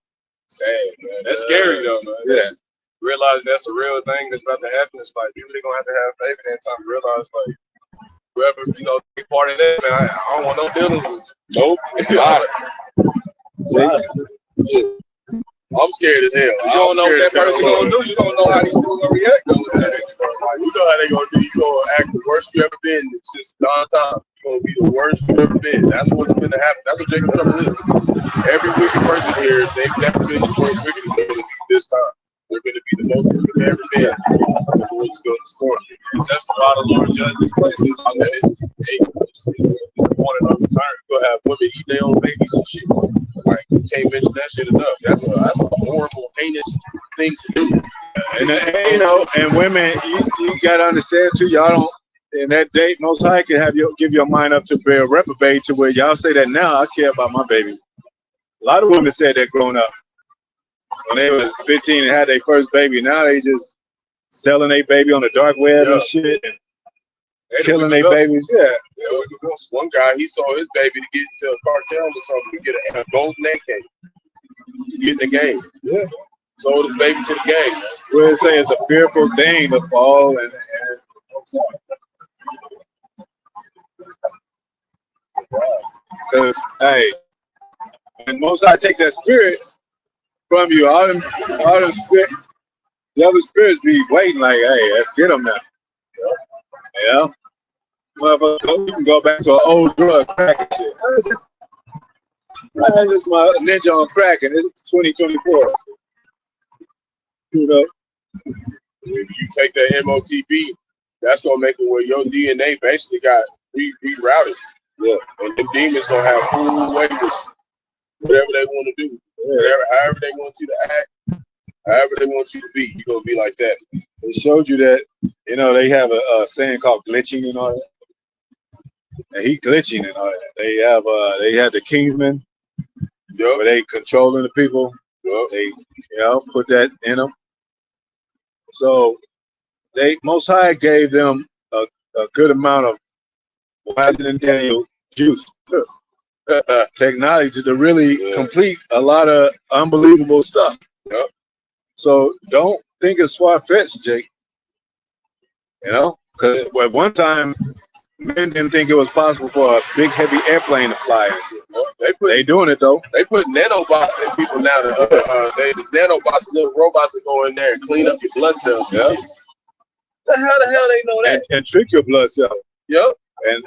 Sad, man. That's scary though, man. Yeah. Realize that's a real thing that's about to happen. It's like people are gonna have to have faith in that time to realize, like, whoever, be part of that, man, I don't want no dealing with. Nope. I'm scared as hell. You don't know what that person gonna do. You don't know how these people gonna react. You know how they gonna do. You gonna act the worst you ever been since dawn time. You're gonna be the worst you've ever been. That's what's gonna happen. That's what Jacob Trouble is. Every wicked person here, they've never been the worst wicked as they're gonna be this time. They're gonna be the most wicked they've ever been. The Lord's gonna destroy them. That's a lot of Lord judgment places. It's a point of no return. You're gonna have women eat their own babies and shit. Like, you can't mention that shit enough. That's a horrible, heinous thing to do. And women, you gotta understand too. Y'all don't. In that date, Most High can give your mind up to be a reprobate, to where y'all say that now I care about my baby. A lot of women said that growing up when they were 15 and had their first baby. Now they just selling their baby on the dark web and shit, and killing their babies. Yeah. One guy, he sold his baby to get into a cartel or something to get a golden AK to get in the game. Yeah. Sold his baby to the game. Well, say it's a fearful thing to fall and because hey, when Most High take that spirit from you, all them spirit, the other spirits be waiting like, hey, let's get them now. Yeah. Motherfucker, you can go back to an old drug, crack and shit. That's just my ninja on crack, and it's 2024. You know? If you take that MOTB, that's gonna make it where your DNA basically got rerouted. Yeah. And the demons gonna have full way with whatever they want to do. However they want you to act, however they want you to be, you're gonna be like that. It showed you that, they have a saying called glitching and all that. And he glitching and all that. They had the Kingsman where they controlling the people. They, put that in them. So they Most High gave them a good amount of Wiser than Daniel juice, technology to really complete a lot of unbelievable stuff. So don't think it's far-fetched, Jake. Because at one time, men didn't think it was possible for a big, heavy airplane to fly. They doing it, though. They put nanobots in people now. The nanobots, little robots that go in there and clean up your blood cells. Yeah. How the hell they know that? And trick your blood cells. Yep. And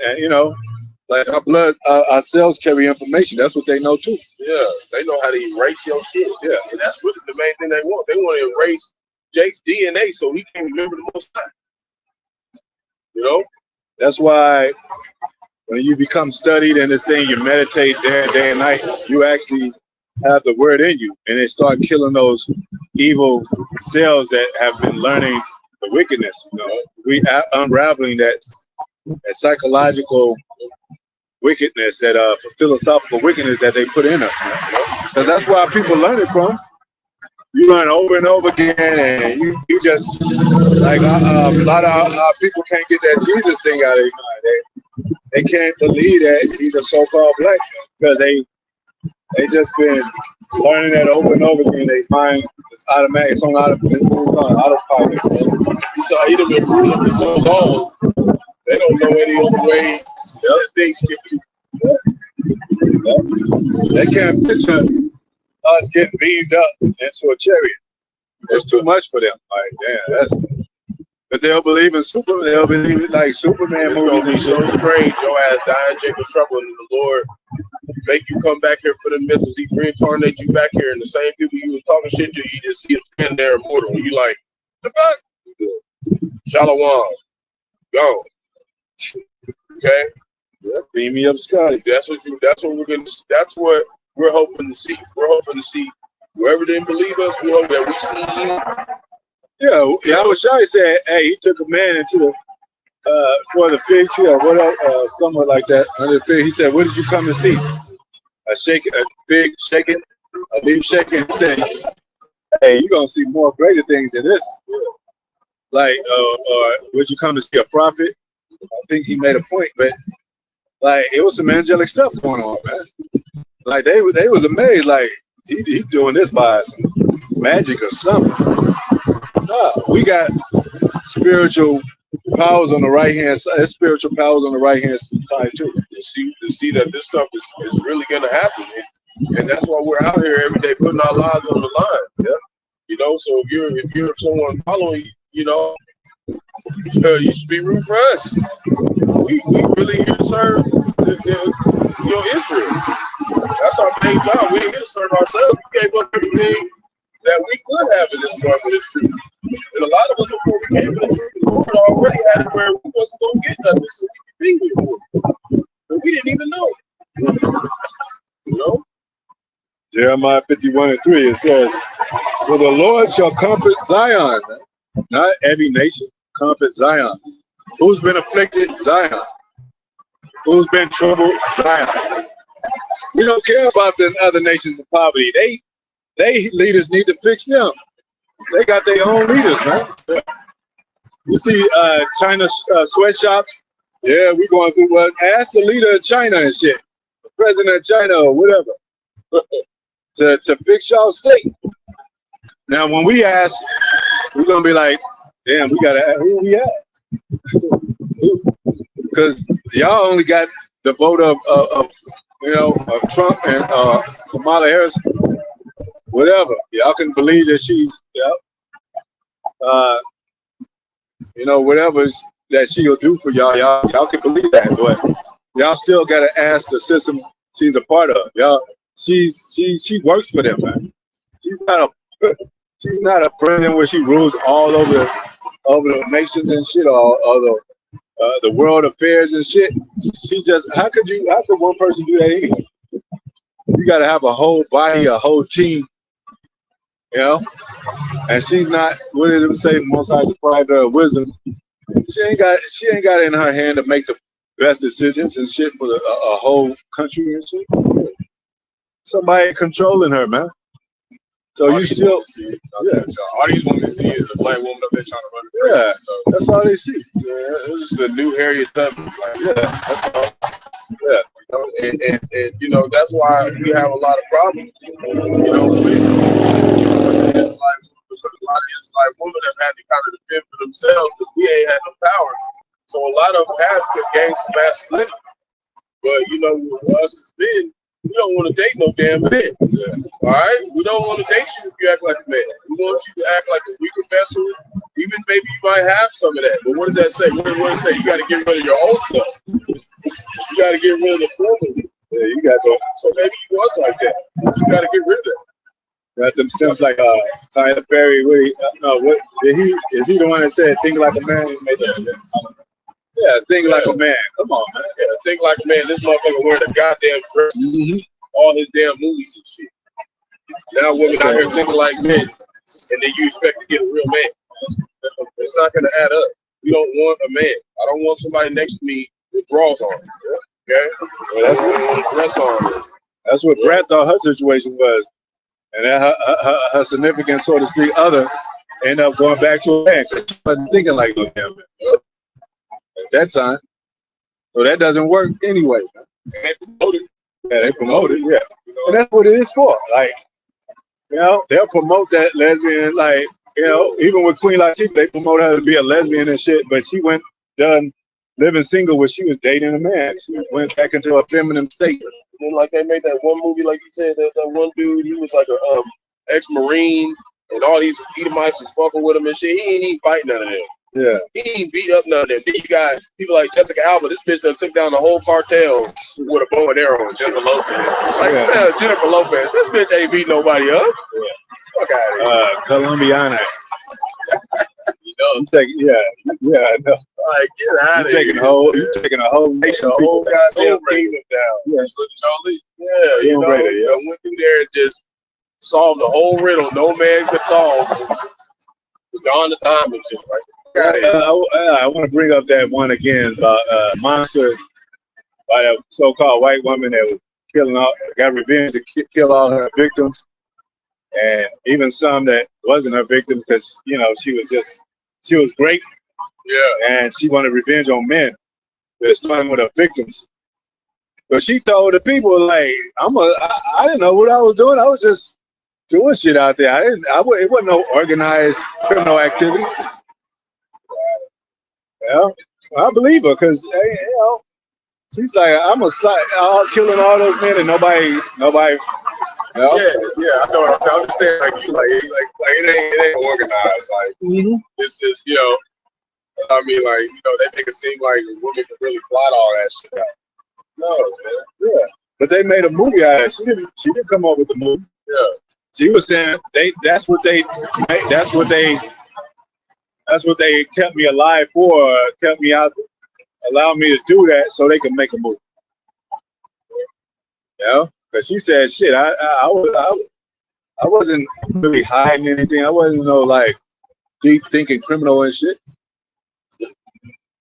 like our cells carry information. That's what they know, too. Yeah. They know how to erase your shit. Yeah. And that's really the main thing they want. They want to erase Jake's DNA so he can't remember the Most High. That's why when you become studied in this thing, you meditate day and night, you actually have the word in you, and they start killing those evil cells that have been learning the wickedness. We unraveling that psychological wickedness, that philosophical wickedness that they put in us, man. Because that's why people learn it from. You learn over and over again, and you just like a lot of our people can't get that Jesus thing out of their mind. They can't believe that he's a so-called black man because they just been learning that over and over again. Their mind is automatic. It's on autopilot. You saw he'd have been ruling for so long. They don't know any other way that things can be. They can't picture us getting beamed up into a chariot. It's too much for them. Like, but they'll believe in Superman. They'll believe in like Superman movies. It's gonna be so strange. Your ass dying, Jacob's trouble, and the Lord make you come back here for the missiles. He reincarnate you back here, and the same people you was talking shit to, you just see them stand there immortal. And you like, the fuck? Shalom, go. Okay. Beam me up, Scotty. That's what we're hoping to see. We're hoping to see whoever didn't believe us, we hope that we see you. Yeah, Yahushua said, hey, he took a man into the for the fig tree or whatever, somewhere like that. Under the fig, he said, what did you come to see? A fig shaking, a leaf shaking. He said, hey, you're gonna see more greater things than this. Like, or would you come to see a prophet? I think he made a point, but like it was some angelic stuff going on, man. Like they was amazed, like he's doing this by some magic or something. We got spiritual powers on the right hand side. Spiritual powers on the right hand side too. To see that this stuff is really gonna happen, and that's why we're out here every day putting our lives on the line. Yeah. So if you're someone following, you should be rooting for us. We really here to serve Israel. That's our main job. We ain't here to serve ourselves. We gave up everything that we could have in this world for this truth. And a lot of us before we came to the truth, the Lord already had it where we wasn't gonna get nothing, so we could be here for it. But we didn't even know. Jeremiah 51:3, it says, for the Lord shall comfort Zion, not every nation, comfort Zion. Who's been afflicted? Zion. Who's been troubled? Zion. We don't care about the other nations in poverty. They leaders need to fix them. They got their own leaders, man. You see China sweatshops? Yeah, we going through what? Ask the leader of China and shit. The president of China or whatever. to fix y'all state. Now, when we ask, we're going to be like, damn, we got to ask, who we at? Because y'all only got the vote of Trump and Kamala Harris, whatever. Y'all can believe that she's, whatever that she'll do for y'all can believe that. But y'all still got to ask the system she's a part of. She works for them, man. She's not a president where she rules all over the nations and shit, all the world affairs and shit. She just how could one person do that anyway? You got to have a whole body, a whole team, And she's not. What did it say? Most High deprived her of wisdom. She ain't got it in her hand to make the best decisions and shit for a whole country and shit. somebody controlling her, man. So you still, yeah. All these women see is a black woman up there trying to run the yeah. So that's all they see. Yeah, it was the new Harriet Tubman. Like, Yeah, that's all. yeah, you know, and you know that's why we have a lot of problems. You know, with it's like a lot of Israelite women have had to kind of defend for themselves because we ain't had no power. So a lot of them have gained some masculinity. But you know, with us as men, we don't want to date no damn man. All right, we don't want to date you if you act like a man. We want you to act like a weaker vessel. Even maybe you might have some of that. But what does that say? What does it say? You got to get rid of your old self. You got to get rid of the former. Yeah, you got to. So maybe you was like that. But you got to get rid of that. Got them stems like Tyler Perry. No, what is he the one that said "think like a man"? He made that. Yeah, think like a man. Come on, man. Yeah, think like a man. This motherfucker wearing a goddamn dress, all his damn movies and shit. Now women out here thinking like men, and then you expect to get a real man. It's not gonna add up. We don't want a man. I don't want somebody next to me with drawers on. Okay, well, that's what dress on. That's what Brad thought her situation was, and then her significant, so to speak, other ended up going back to a man because she wasn't thinking like no damn man at that time. So that doesn't work anyway. They promoted. Yeah, they promote it. Yeah, and that's what it is for. Like, you know, they'll promote that lesbian. Like, you know, even with Queen Latifah, they promote her to be a lesbian and shit. But she went done living single when she was dating a man. She went back into a feminine state. And like they made that one movie, like you said, that one dude, he was like a ex-Marine, and all these Edomites was fucking with him and shit. He ain't even fight none of them. Yeah. He ain't beat up none of them. Then you got people like Jessica Alba. This bitch done took down the whole cartel with a bow and arrow and Jennifer Lopez. Like, yeah, Jennifer Lopez. This bitch ain't beat nobody up. Yeah. Fuck out of here. Colombiana. You know, I know. like, get out of here. You taking a whole nation, the whole goddamn kingdom down. Yeah. Yeah, you know, yeah. went through there and just solved the whole riddle no man could solve. Gone the time and shit, right? I want to bring up that one again about monster by a so-called white woman that was got revenge to kill all her victims, and even some that wasn't her victims because you know she was great, and she wanted revenge on men. Starting with her victims, but she told the people like I didn't know what I was doing. I was just doing shit out there. It wasn't no organized criminal activity. Yeah, I believe her because you know she's like I'm killing all those men and nobody. You know? Yeah, I know what I'm saying. I'm just saying like it ain't organized. Like this is I mean like they make it seem like women can really plot all that shit out. No, man. Yeah, but they made a movie out of it. She didn't come up with the movie. Yeah. She was saying that's what they kept me alive for, kept me out, allowed me to do that so they could make a movie. You know? Because she said, shit, I wasn't really hiding anything. I wasn't no like deep thinking criminal and shit.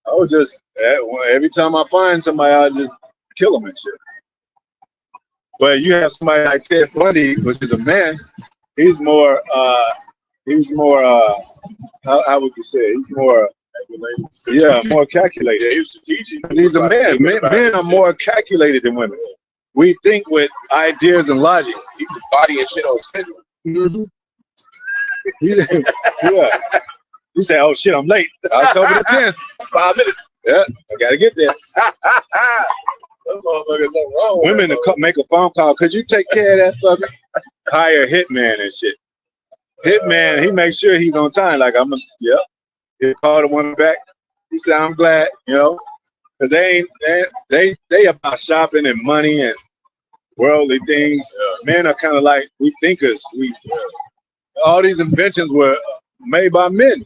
I was just every time I find somebody, I just kill them and shit. But you have somebody like Ted Bundy, which is a man. He's more. How would you say? He's more. More calculated. Yeah, he's strategic. He's a man. Men are more calculated than women. We think with ideas and logic. He was body and shit on schedule. Yeah. He said, "Oh shit, I'm late. October the 10th. 5 minutes. Yeah, I gotta get there." Women to make a phone call. Could you take care of that fucker? Hire a hitman and shit. Hitman, he makes sure he's on time. Like he called the woman back. He said, "I'm glad, because they about shopping and money and worldly things. Men are kind of like we thinkers. All these inventions were made by men.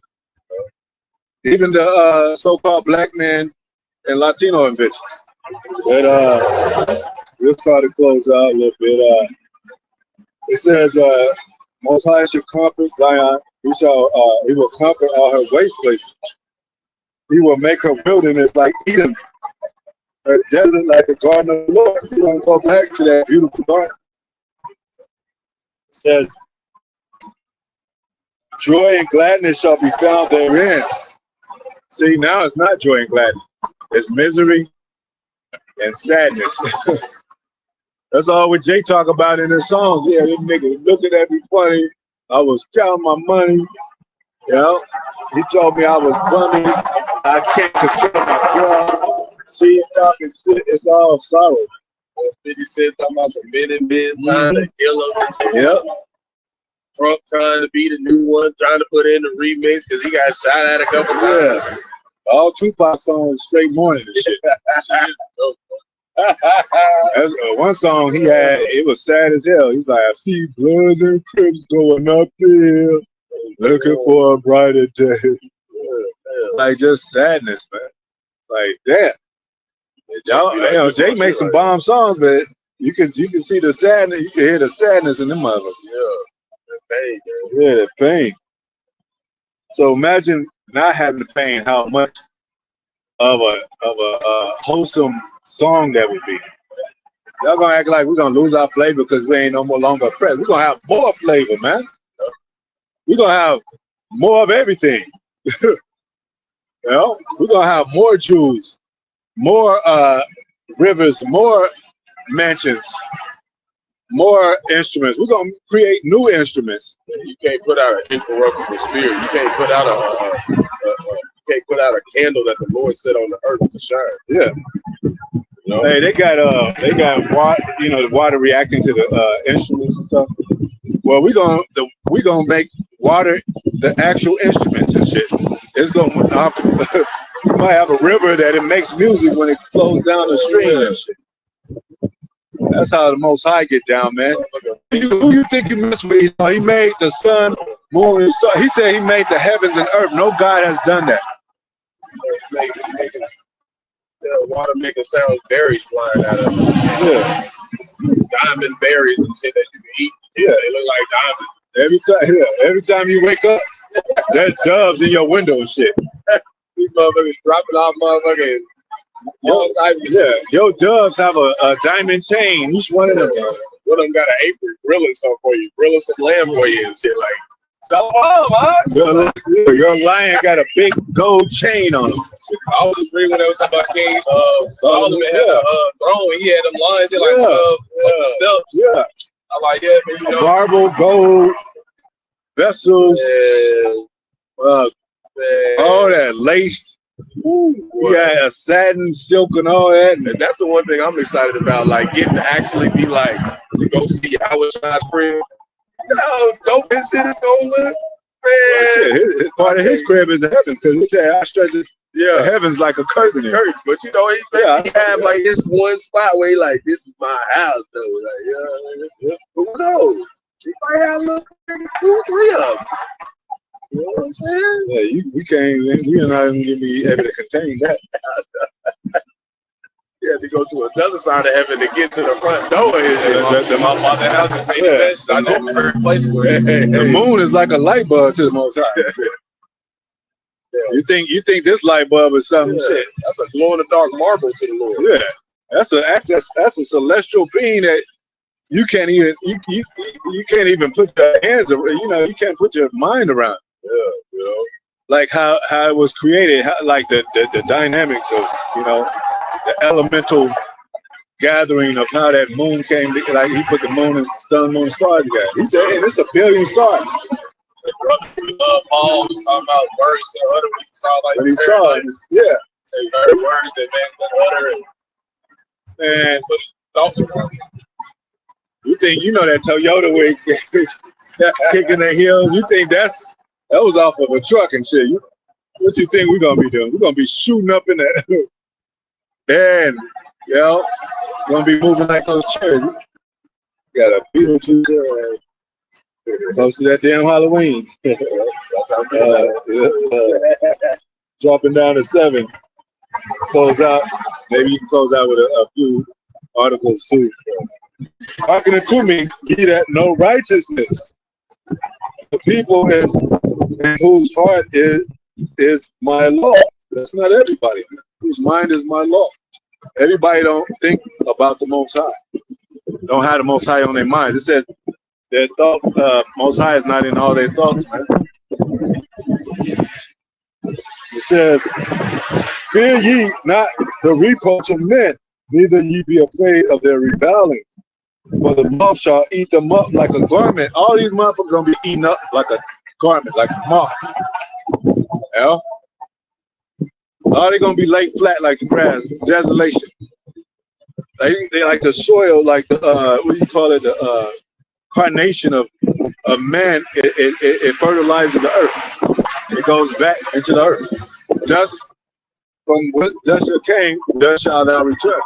Even the so-called black men and Latino inventions." But we'll start to close out a little bit. It says, "Most High shall comfort Zion. He will comfort all her waste places. He will make her wilderness like Eden, her desert like the garden of the Lord." You don't go back to that beautiful garden. says, joy and gladness shall be found therein. See, now it's not joy and gladness. It's misery and sadness. That's all what Jay talk about in his songs. Yeah, this nigga looking at me funny. I was counting my money. You know, he told me I was bummy. I can't control my girl. See, talking shit. It's all sorrow. 50 Cent talking about some men trying to kill him. Yep. Trump trying to be the new one, trying to put in the remix because he got shot at a couple times. Yeah. All Tupac songs straight morning and shit. That's, one song he had, it was sad as hell. He's like, I see Bloods and Crips going up there, looking for a brighter day. Like, just sadness, man. Like, damn. Y'all, you know, Jay makes some bomb songs, but you can see the sadness. You can hear the sadness in them motherfuckers. Yeah, pain. Yeah, pain. So imagine not having the pain. How much of a wholesome song that would be. Y'all gonna act like we're gonna lose our flavor because we ain't no more longer oppressed. We're gonna have more flavor, man. We're gonna have more of everything. You know, we're gonna have more jewels, more rivers, more mansions, more instruments. We're gonna create new instruments. You can't put out an incorruptible spirit. You can't put out a candle that the Lord set on the earth to shine. Yeah. You know? Hey, they got water, you know, the water reacting to the instruments and stuff. Well, we're gonna make water the actual instruments and shit. It's gonna you might have a river that it makes music when it flows down the stream and shit. That's how the Most High get down, man. Who you think you mess with? He made the sun, moon, and stars. He said he made the heavens and earth. No God has done that. Water making sounds, berries flying out of it. Yeah. Diamond berries and shit that you can eat. Yeah, they look like diamonds. Every time you wake up, there's doves in your window and shit. These motherfuckers dropping off motherfuckers. Your doves have a diamond chain. Each one of them. One of them got an apron grilling something for you, grilling some lamb for you and shit like. Your lion got a big gold chain on him. I was reading when there was something about King Solomon had a throne. He had them lions in like 12 steps. Yeah. I'm like, yeah, man, you know. Marble, gold, vessels, all that laced. You got a satin, silk, and all that. And that's the one thing I'm excited about, like getting to actually be like, to go see Howard Shine's crib. You know how dope this shit is gonna look, man. Part of his crib is the heavens, because he said I stretches the heavens like a curtain. But you know, he have like his one spot where he like, this is my house though. Like, who knows? He might have look 2 or 3 of them. You know what I'm saying? Yeah, we're not even gonna be able to contain that. You had to go to another side of heaven to get to the front door. My father's house is made the best. I never heard a place for it. The moon is like a light bulb to the Most High. You think this light bulb is something shit? That's a glow in the dark marble to the Lord. Yeah, that's a celestial being that you can't even you can't even put your hands around. You know, you can't put your mind around. Yeah, you know, like how it was created, like the dynamics of, you know, the elemental gathering of how that moon came. Like he put the moon and sun, moon, and stars together. He said, "Hey, it's 1 billion stars." Paul was talking about words that other people saw, like when he saw it, yeah. So you heard words that man could utter and put his thoughts around. You think you know that Toyota way kicking their heels? You think that was off of a truck and shit? What you think we're gonna be doing? We're gonna be shooting up in that, and you know, gonna be moving like those chairs. Got a Beetlejuice close to that damn Halloween. Dropping down to 7. Close out. Maybe you can close out with a few articles too. Hearken to me, ye that know righteousness. The people is in whose heart is my law. That's not everybody. Whose mind is my law. Everybody don't think about the Most High. Don't have the Most High on their minds. It said their thought, Most High is not in all their thoughts, man. It says, "Fear ye not the reproach of men, neither ye be afraid of their reviling. For the moth shall eat them up like a garment." All these motherfuckers gonna be eaten up like a garment, like a moth. You know? All they gonna be laid flat like the grass, desolation. They like the soil, like the what do you call it? The carnation of man. It fertilizes the earth. It goes back into the earth. Dust from what dust you came, dust shall thou return.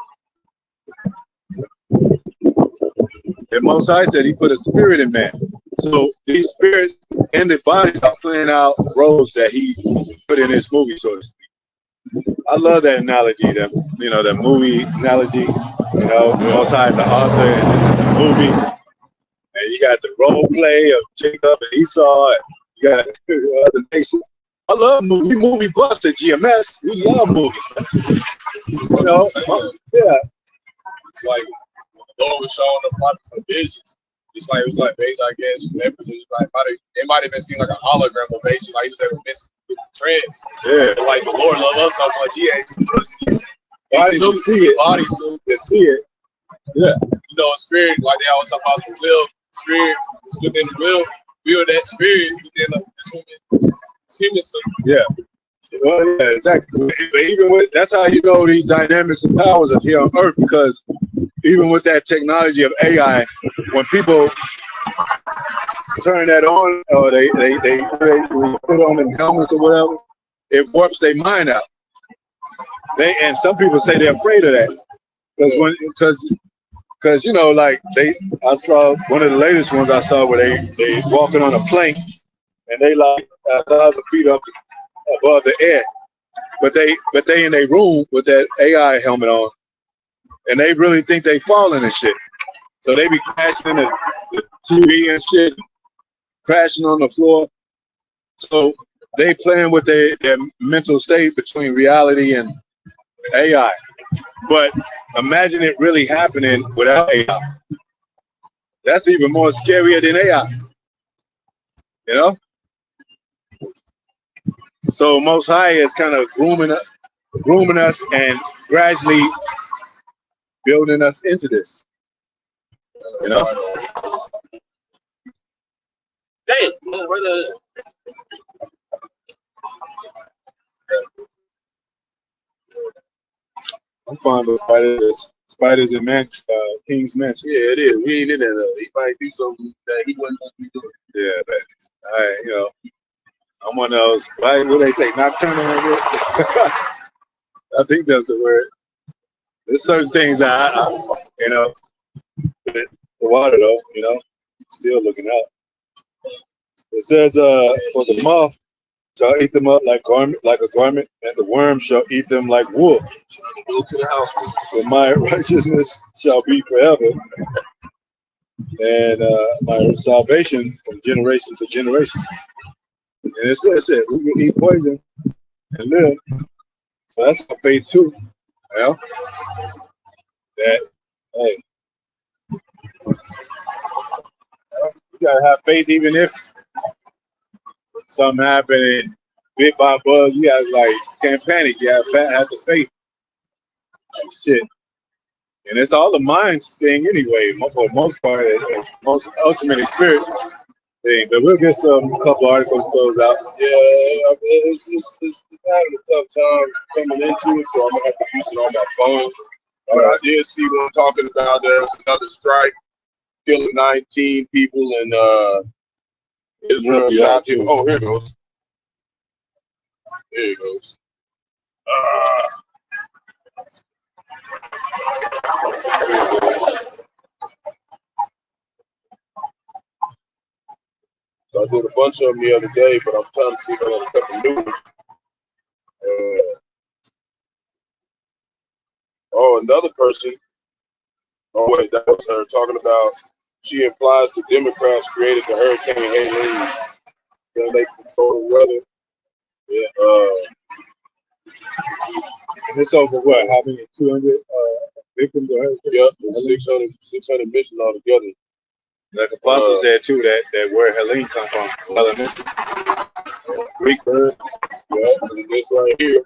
And Most High said He put a spirit in man. So these spirits in the bodies are playing out roles that He put in His movie, so to speak. I love that analogy, that movie analogy. Most High is the author, and this is a movie. And you got the role play of Jacob and Esau, and you got other nations. I love movies. We movie buffs at GMS. We love movies. Yeah. It's like when the Lord was showing the prophets the visions. It was like based, I guess, it might have been seen like a hologram, but basically like he was able to miss the trends. Yeah. But like the Lord loved us so much, He actually put us in Body to see it. Body suit to see it. Yeah. A spirit, like they always talk about the will, spirit is within the will that spirit within this human suit. Yeah. Well, yeah, exactly. But even with that's how you know these dynamics and powers of here on Earth, because even with that technology of AI, when people turn that on or they put on the helmets or whatever, it warps their mind out. And some people say they're afraid of that because I saw one of the latest ones I saw where they walking on a plank and they like 1,000 feet up above the air, but they in a room with that AI helmet on, and they really think they falling and shit. So they be crashing the TV and shit, crashing on the floor. So they playing with their mental state between reality and AI. But imagine it really happening without AI. That's even more scarier than AI. You know? So Most High is kind of grooming us and gradually building us into this. You know? Damn, right there. I'm fine with spiders in King's Mansion. Yeah, it is. We ain't in there though. He might do something that he wasn't supposed to be doing. Yeah, but I'm one of those. What do they say? Nocturnal. I think that's the word. There's certain things that the water though, still looking out. It says, for the moth shall eat them up like a garment, and the worm shall eat them like wool. Go to the house. But my righteousness shall be forever, and my salvation from generation to generation. And it says that we can eat poison and live. So that's our faith too. That hey, you gotta have faith even if something happened and bit by a bug. You gotta can't panic. You have the faith. Shit. And it's all the mind thing anyway, for the most part, most ultimately spirit thing. But we'll get a couple articles closed out. Yeah, it's having a tough time coming into it, so I'm gonna have to use it on my phone. But I did see one talking about there was another strike, killing 19 people in Israel. Shot him. Oh, here it goes. There it goes. So I did a bunch of them the other day, but I'm trying to see if I got a couple new ones. Another person. Oh wait, that was her talking about. She implies the Democrats created the Hurricane Helene. Then they control the weather. Yeah. And it's over what? How many? 200 victims or hurricane? Yep, 600 mission altogether. Like Apostle said too, that word Helene come from Hellenistic Greek word. Yeah, and this right here,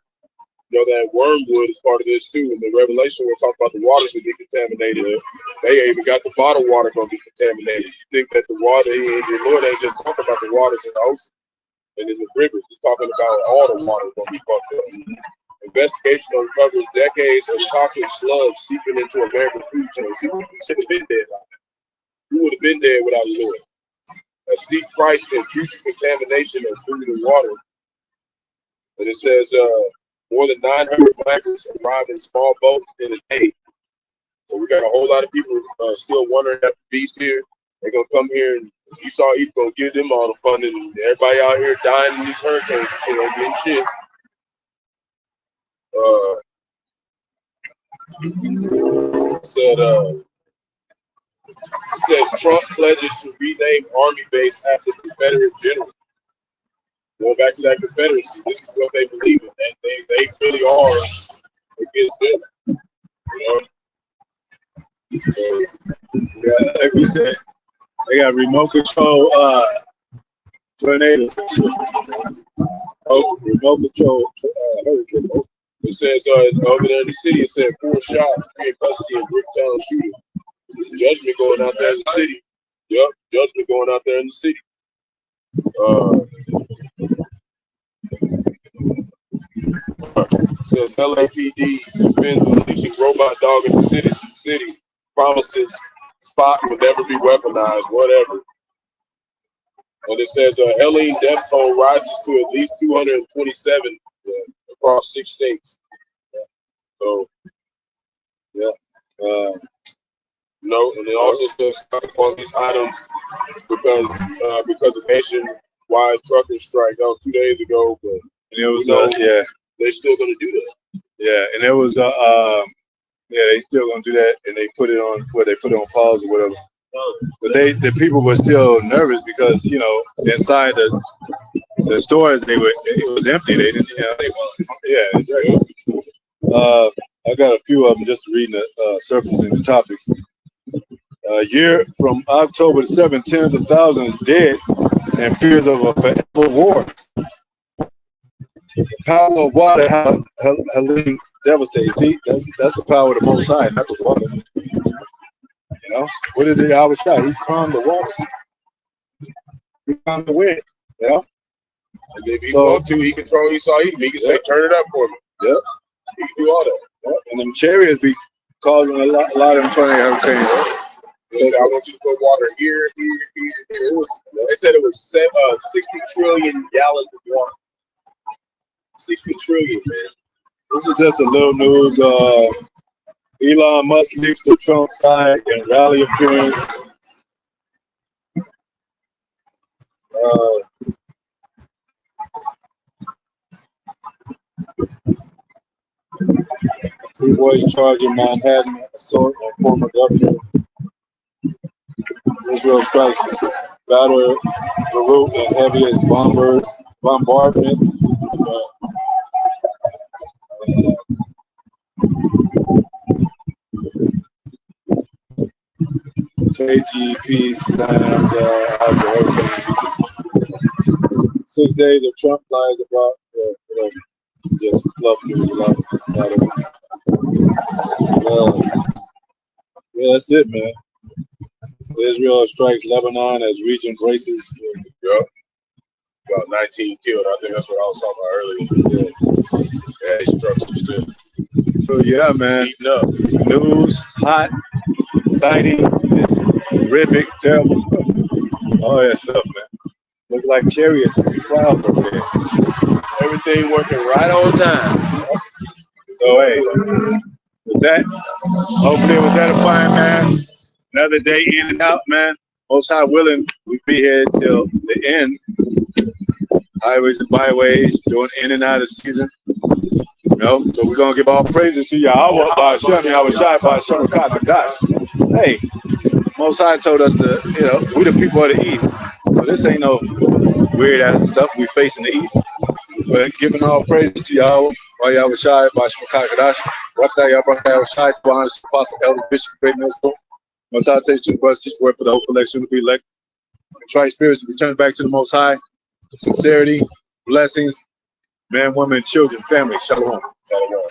you know that wormwood is part of this too. In the Revelation, we're talking about the waters that get contaminated. They even got the bottled water going to be contaminated. You think that the water, the Lord ain't just talking about the waters in the ocean and in the rivers. He's talking about all the water going to be fucked up. Investigation uncovers decades of toxic sludge seeping into American food chains. See, we should have been dead. We would have been dead without the Lord. A steep price in future contamination of food and water. And it says more than 900 migrants arrive in small boats in a day. So we got a whole lot of people still wondering at the beast here. They're going to come here and Esau East going to give them all the funding. And everybody out here dying in these hurricanes and shit, ain't getting shit. It says Trump pledges to rename Army base after Confederate general. Going back to that Confederacy, this is what they believe in. They really are against this. You know? Yeah, like we said, they got remote control tornadoes. Remote control hurricane. It says over there in the city, it said 4 shots, 3 in custody of Bricktown shooter. Judgment going out there in the city. Yep, judgment going out there in the city. Says LAPD defends unleashing robot dog in the city. Promises spot will never be weaponized, whatever. And it says Helene death toll rises to at least 227 across 6 states. So, yeah. No, and it also says on these items because of nationwide trucker strike. That was 2 days ago, but And it was they're still gonna do that. Yeah, and it was they still gonna do that, and they put it on pause or whatever. But the people were still nervous because inside the stores it was empty. They didn't exactly. I got a few of them just reading the surface and the topics. A year from October the 7th, tens of thousands dead and fears of a forever war. The power of water, Helene devastated. See, that's the power of the Most High, not the water. What did Yahweh shot? He calmed the water. He calmed the wind. And if he wants to, he control Esau. He can say, "Turn it up for me." Yep. He can do all that. Yep. And them chariots be causing a lot of them tornado hurricanes. So I want you to put water here. They said it was 60 trillion gallons of water. 60 trillion, man. This is just a little news. Elon Musk leaks to Trump's side and rally appearance. Three boys charged in Manhattan assault on former governor. Israel strikes batter Beirut and heaviest bombardment. KGP slammed out the hurricane. 6 days of Trump lies about just fluff news. That's it, man. Israel strikes Lebanon as region braces. Yep. About 19 killed. I think that's what I was talking about earlier. Yeah, these trucks are still. So yeah, man. Heating up. News, it's hot, exciting, it's horrific, terrible. All that stuff, man. Look like chariots and clouds over there. Everything working right on time. So hey, with that, hopefully it was edifying, man. Another day in and out, man. Most High willing, we be here till the end. Highways and byways, doing in and out of season. So we're gonna give all praises to Yahweh by Shem, Yahweh Shai, by Shem Kadash. Hey, Most High told us to, we the people of the East. So this ain't no weird ass stuff we face in the East. But giving all praises to Yahweh by Yahweh Shai, by Shem Kadash. Rakha Yahweh Shai, Apostle Elder Bishop Great Millstone. Most High takes to the bus, teach word for the whole collection to be elect. Try spirits to return back to the Most High. Sincerity, blessings, men, women, children, family. Shalom. Shalom.